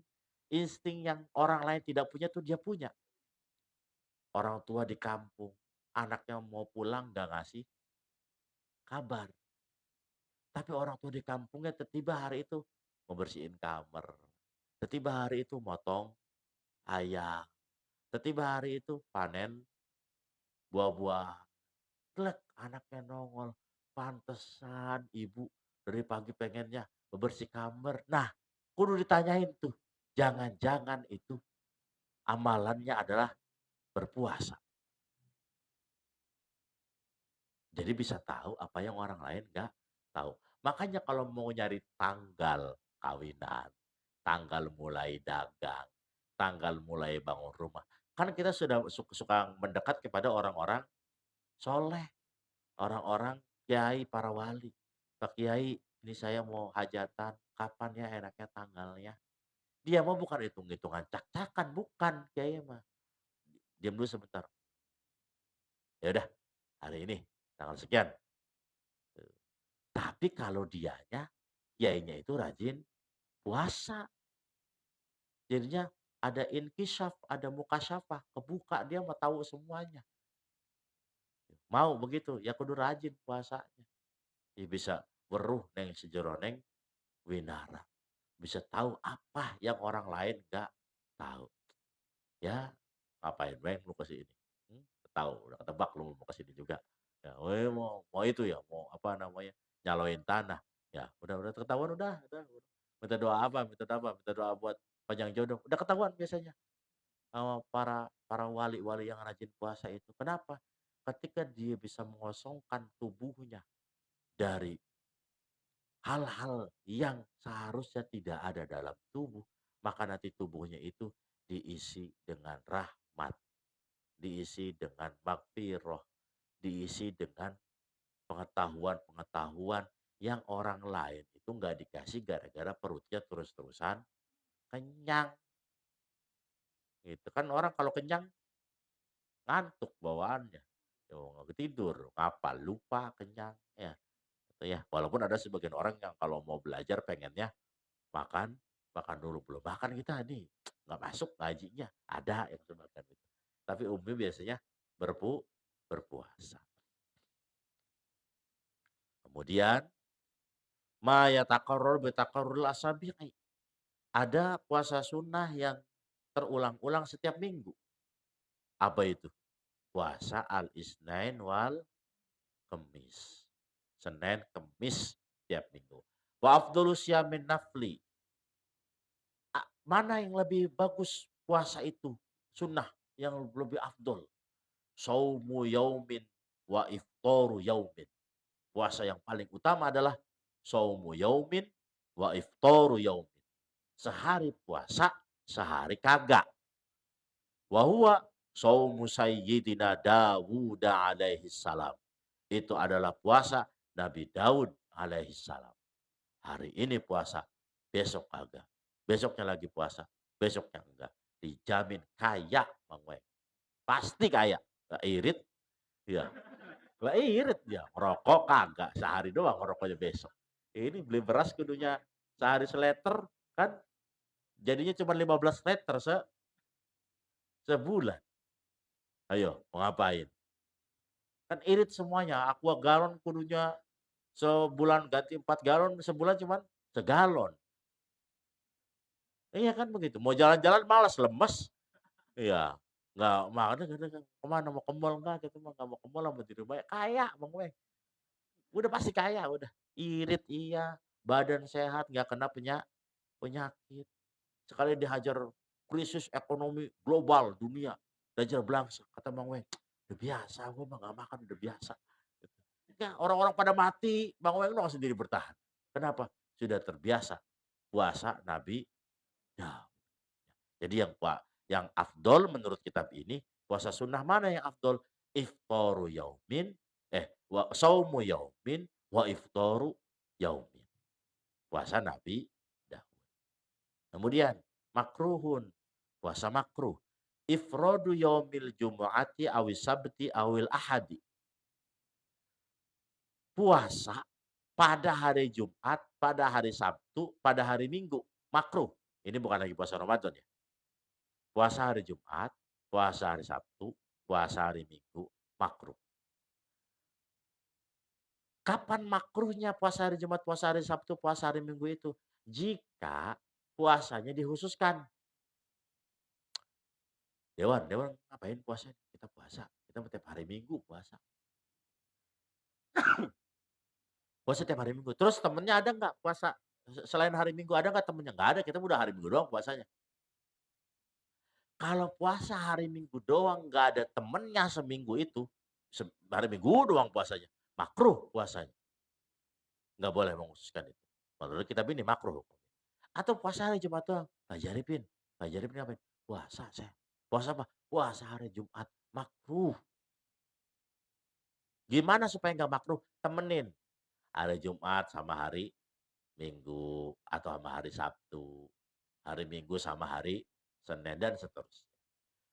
insting yang orang lain tidak punya tuh dia punya. Orang tua di kampung, anaknya mau pulang nggak ngasih kabar. Tapi orang tua di kampungnya tiba hari itu ngebersihin kamar. Tiba hari itu motong ayam. Tiba hari itu panen buah-buahan. Klek, anaknya nongol. Pantesan ibu dari pagi pengennya bebersih kamar. Nah, kudu ditanyain tuh, jangan-jangan itu amalannya adalah berpuasa. Jadi bisa tahu apa yang orang lain nggak tahu. Makanya kalau mau nyari tanggal kawinan, tanggal mulai dagang, tanggal mulai bangun rumah, kan kita sudah suka mendekat kepada orang-orang soleh, orang-orang kiai, para wali. Pak Kiai, ini saya mau hajatan, kapan ya enaknya tanggalnya? Dia mah bukan hitung-hitungan cak-cakan, bukan kiai mah. Diam dulu sebentar. Ya udah, hari ini tanggal sekian. Tapi kalau dianya, kiainya itu rajin puasa. Jadinya ada inkisyaf, ada mukasyafah, kebuka dia mau tahu semuanya. Mau begitu, ya kudu rajin puasanya. Ya bisa weruh neng sejeroneng winara. Bisa tahu apa yang orang lain nggak tahu. Ya, ngapain main lu ke sini? Tahu, udah ketebak lu mau ke sini juga. Ya, mau itu ya, mau apa namanya, nyaloin tanah. Ya, udah ketahuan udah. Minta doa apa? Minta doa buat panjang jodoh. Udah ketahuan biasanya sama para para wali-wali yang rajin puasa itu. Kenapa? Ketika dia bisa mengosongkan tubuhnya dari hal-hal yang seharusnya tidak ada dalam tubuh, maka nanti tubuhnya itu diisi dengan rahmat, diisi dengan magfirah, diisi dengan pengetahuan-pengetahuan yang orang lain itu nggak dikasih gara-gara perutnya terus-terusan kenyang. Gitu kan orang kalau kenyang ngantuk bawaannya. Tuh, nggak tidur, ngapal, lupa, kenyang, ya. Gitu ya. Walaupun ada sebagian orang yang kalau mau belajar pengennya makan, makan dulu. Belum makan kita nih, nggak masuk ngajinya. Ada yang sebagian itu. Tapi umumnya biasanya berpuasa. Kemudian ma yataqarrar bi taqarruril asabi'i. Ada puasa sunnah yang terulang-ulang setiap minggu. Apa itu? Puasa al-Isnain wal Kemis. Senin, Kemis tiap minggu. Wa afdhalus yamin nafli. Mana yang lebih bagus puasa itu? Sunnah yang lebih afdol. Saumu yaumin wa iftaru yaumin. Puasa yang paling utama adalah saumu yaumin wa iftaru yaumin. Sehari puasa, sehari kagak. Wa huwa saumu sayyidina Dawud alaihi salam. Itu adalah puasa Nabi Daud alaihi salam. Hari ini puasa, besok kagak. Besoknya lagi puasa, besoknya enggak. Dijamin kaya, Bang Weng. Pasti kaya. Gak irit, ya. Gak irit ya. Ngerokok kagak. Sehari doang ngerokoknya besok. Ini beli beras kudunya sehari seliter, kan jadinya cuma 15 liter sebulan. Ayo, mau ngapain? Kan irit semuanya. Aqua galon kudunya sebulan ganti 4 galon, sebulan cuman segalon. Iya kan begitu. Mau jalan-jalan malas, lemes. Iya. Nggak, makanya kita kemana mau ke mall enggak, kita mah nggak mau ke mall, mau di rumah ya. Kaya Bang Weng. Udah pasti kaya udah. Irit iya, badan sehat, nggak kena penyakit. Sekali dihajar krisis ekonomi global dunia, dajar belangsa. Kata Bang Weng, udah biasa, gue mah nggak makan udah biasa. Ya, orang-orang pada mati, Bang Weng doang sendiri bertahan. Kenapa? Sudah terbiasa puasa Nabi Daud. Jadi yang afdol menurut kitab ini, puasa sunnah mana yang afdol? Iftaru yaumin, saumu yaumin wa iftaru yaumin. Puasa Nabi Daud. Kemudian makruhun, puasa makruh. Ifradu yaumil jumu'ati awis sabti awil ahadi. Puasa pada hari Jumat, pada hari Sabtu, pada hari Minggu. Makruh. Ini bukan lagi puasa Ramadan ya. Puasa hari Jumat, puasa hari Sabtu, puasa hari Minggu, makruh. Kapan makruhnya puasa hari Jumat, puasa hari Sabtu, puasa hari Minggu itu? Jika puasanya dikhususkan. Dewan ngapain puasa? Kita puasa. Kita tiap hari Minggu puasa. Puasa tiap hari Minggu. Terus temennya ada nggak puasa Selain hari Minggu ada nggak temennya? Nggak ada, kita udah hari Minggu doang puasanya. Kalau puasa hari Minggu doang nggak ada temennya seminggu itu, hari Minggu doang puasanya, makruh puasanya, nggak boleh mengkhususkan itu. Menurut kitab ini makruh hukumnya. Atau puasa hari Jumat doang, Pak Jaripin ngapain? Puasa saya. Puasa apa? Puasa hari Jumat, makruh. Gimana supaya nggak makruh? Temenin hari Jumat sama hari Minggu atau sama hari Sabtu, hari Minggu sama hari Senin dan seterusnya.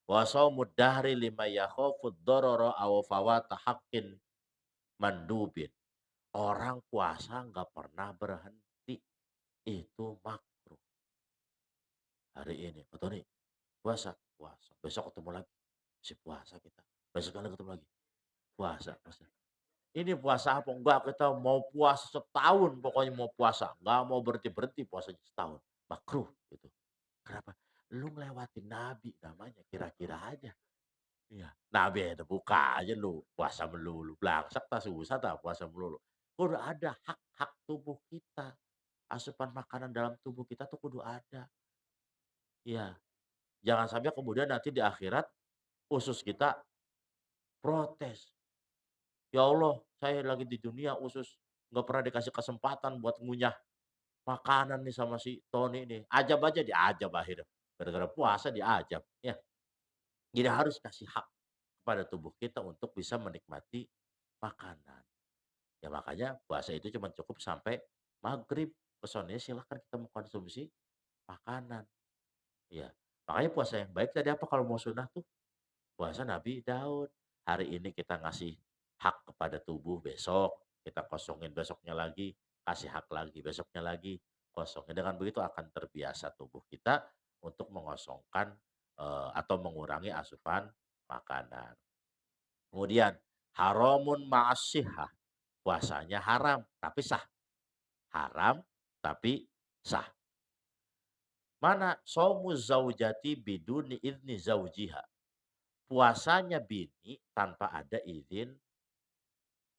Wa shaumud dahri lima yakhafud darara aw fawata haqqin mandubin. Orang puasa nggak pernah berhenti, itu makruh. Hari ini, Pak Tony, puasa, puasa. Besok ketemu lagi, masih puasa kita. Besok kali ketemu lagi, puasa, puasa. Ini puasa apa? Enggak, kita mau puasa setahun, pokoknya mau puasa. Nggak mau berhenti-berhenti puasanya setahun. Makruh gitu. Kenapa? Lu ngelewatin Nabi namanya, kira-kira aja. Iya. Nabi ada buka aja lu, puasa melulu. Blangsak tak susah tak puasa melulu. Kudu ada hak-hak tubuh kita. Asupan makanan dalam tubuh kita tuh kudu ada. Iya. Jangan sampai kemudian nanti di akhirat usus kita protes. Ya Allah, saya lagi di dunia usus nggak pernah dikasih kesempatan buat ngunyah makanan nih sama si Tony nih. Ajab aja diajab akhirnya. Gara-gara puasa diajab. Ya. Jadi harus kasih hak kepada tubuh kita untuk bisa menikmati makanan. Ya makanya puasa itu cuma cukup sampai maghrib. Kesonnya silahkan kita mengkonsumsi makanan. Ya. Makanya puasa yang baik tadi apa kalau mau sunnah tuh? Puasa Nabi Daud. Hari ini kita ngasih hak kepada tubuh, besok kita kosongin besoknya lagi, kasih hak lagi besoknya lagi, kosongin. Dengan begitu akan terbiasa tubuh kita untuk mengosongkan atau mengurangi asupan makanan. Kemudian haramun ma'asihah. Puasanya haram tapi sah. Haram tapi sah. Mana shaumuz zaujati biduni idzni zaujiha. Puasanya bini tanpa ada izin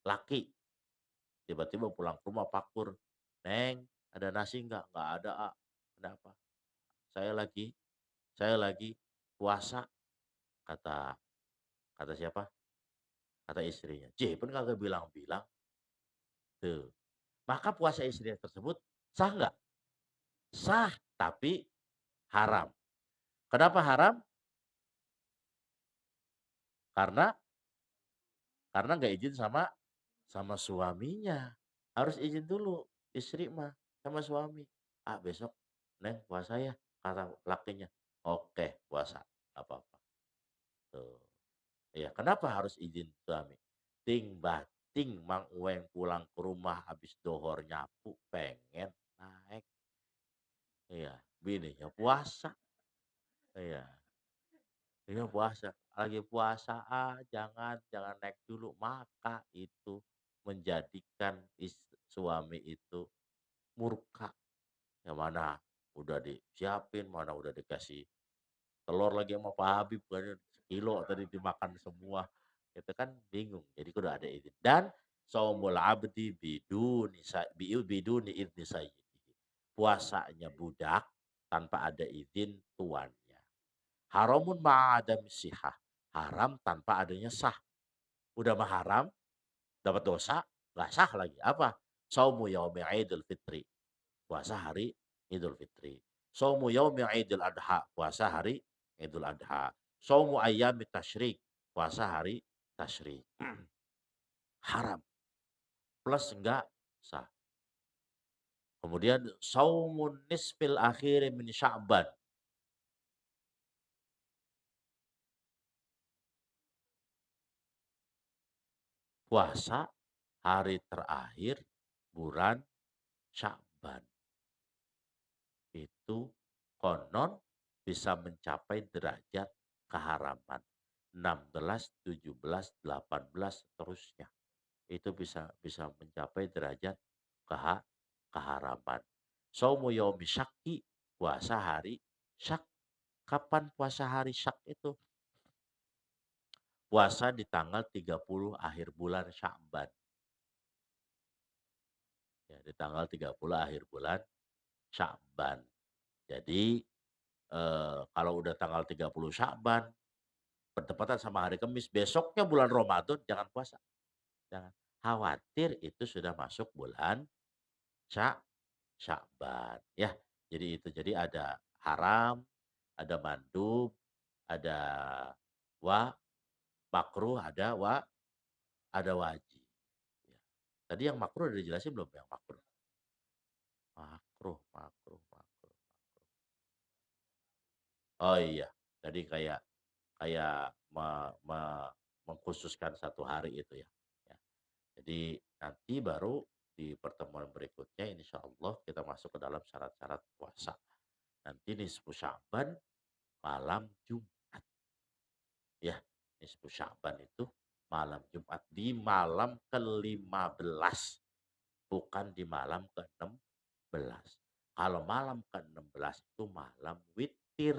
laki. Tiba-tiba pulang ke rumah pakur, "Neng, ada nasi nggak?" "Nggak ada, ah." "Kenapa?" "Saya lagi saya lagi puasa," kata kata siapa? Kata istrinya. Pun kagak bilang-bilang. Tuh. Maka puasa istrinya tersebut sah nggak? Sah, tapi haram. Kenapa haram? Karena nggak izin sama suaminya. Harus izin dulu istri mah sama suami. "Ah, besok Neng puasa ya," kata lakinya. "Oke, puasa, nggak apa-apa." Tuh. Iya, kenapa harus izin suami? Ting bating Mang Uweng pulang ke rumah habis dohor nyapu pengen naik. Iya, bininya puasa. Iya. Iya puasa, lagi puasa, jangan jangan naik dulu, maka itu menjadikan suami itu murka. Yang mana udah disiapin, mana udah dikasih telur lagi sama Pak Habib, kan sekilo tadi dimakan semua, itu kan bingung. Jadi kudu ada izin. Dan shaumul abdi biduni idzni sayyidihi. Puasanya budak tanpa ada izin tuannya. Haramun ma'adami sihah. Haram tanpa adanya sah. Udah mah haram, dapat dosa, nggak sah lagi. Apa? Saumu yaumi idul fitri. Puasa hari idul fitri. Saumu yaumi idul adha. Puasa hari idul adha. Saumu ayami tasyrik. Puasa hari tasyrik. Haram. Plus enggak sah. Kemudian saumun nisfil akhiri min sya'ban. Puasa hari terakhir bulan Sya'ban. Itu konon bisa mencapai derajat keharaman. 16, 17, 18 seterusnya. Itu bisa bisa mencapai derajat keha, keharaman. Saumu yaumi syakki, puasa hari syak. Kapan puasa hari syak itu? Puasa di tanggal 30 akhir bulan Sya'ban. Ya, di tanggal 30 akhir bulan Sya'ban. Jadi, kalau udah tanggal 30 Sya'ban, bertepatan sama hari Kamis, besoknya bulan Ramadan jangan puasa, jangan. Khawatir itu sudah masuk bulan Sya Sya'ban, ya. Jadi itu, jadi ada haram, ada mandub, ada wa makruh, ada wajib, ya. Tadi yang makruh udah dijelasin belum yang makruh? Makruh makruh makruh makruh. Oh iya, tadi kayak kayak me me mengkhususkan satu hari itu ya, ya. Jadi nanti baru di pertemuan berikutnya insya Allah kita masuk ke dalam syarat-syarat puasa. Nanti nisfu Sya'ban malam Jumat, ya. Nisfu Sya'ban itu malam Jumat, di malam ke-15, bukan di malam ke-16. Kalau malam ke-16 itu malam witir,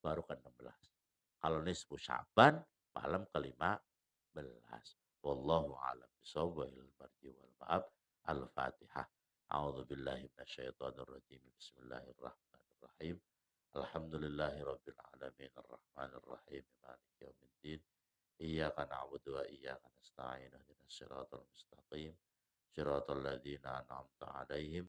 baru ke-16. Kalau nisfu Sya'ban malam ke-15. Wallahu a'lam bishawab, wal marji wal ma'ab. Al-Fatihah. A'udzu billahi minasyaitonir rajim. Bismillahirrahmanirrahim. Alhamdulillahi rabbil alamin arrahmanir rahim maliki yaumiddin. Iyyaka na'budu wa iyyaka nasta'in ihdinas siratal mustaqim. Shiratal ladzina an'amta 'alaihim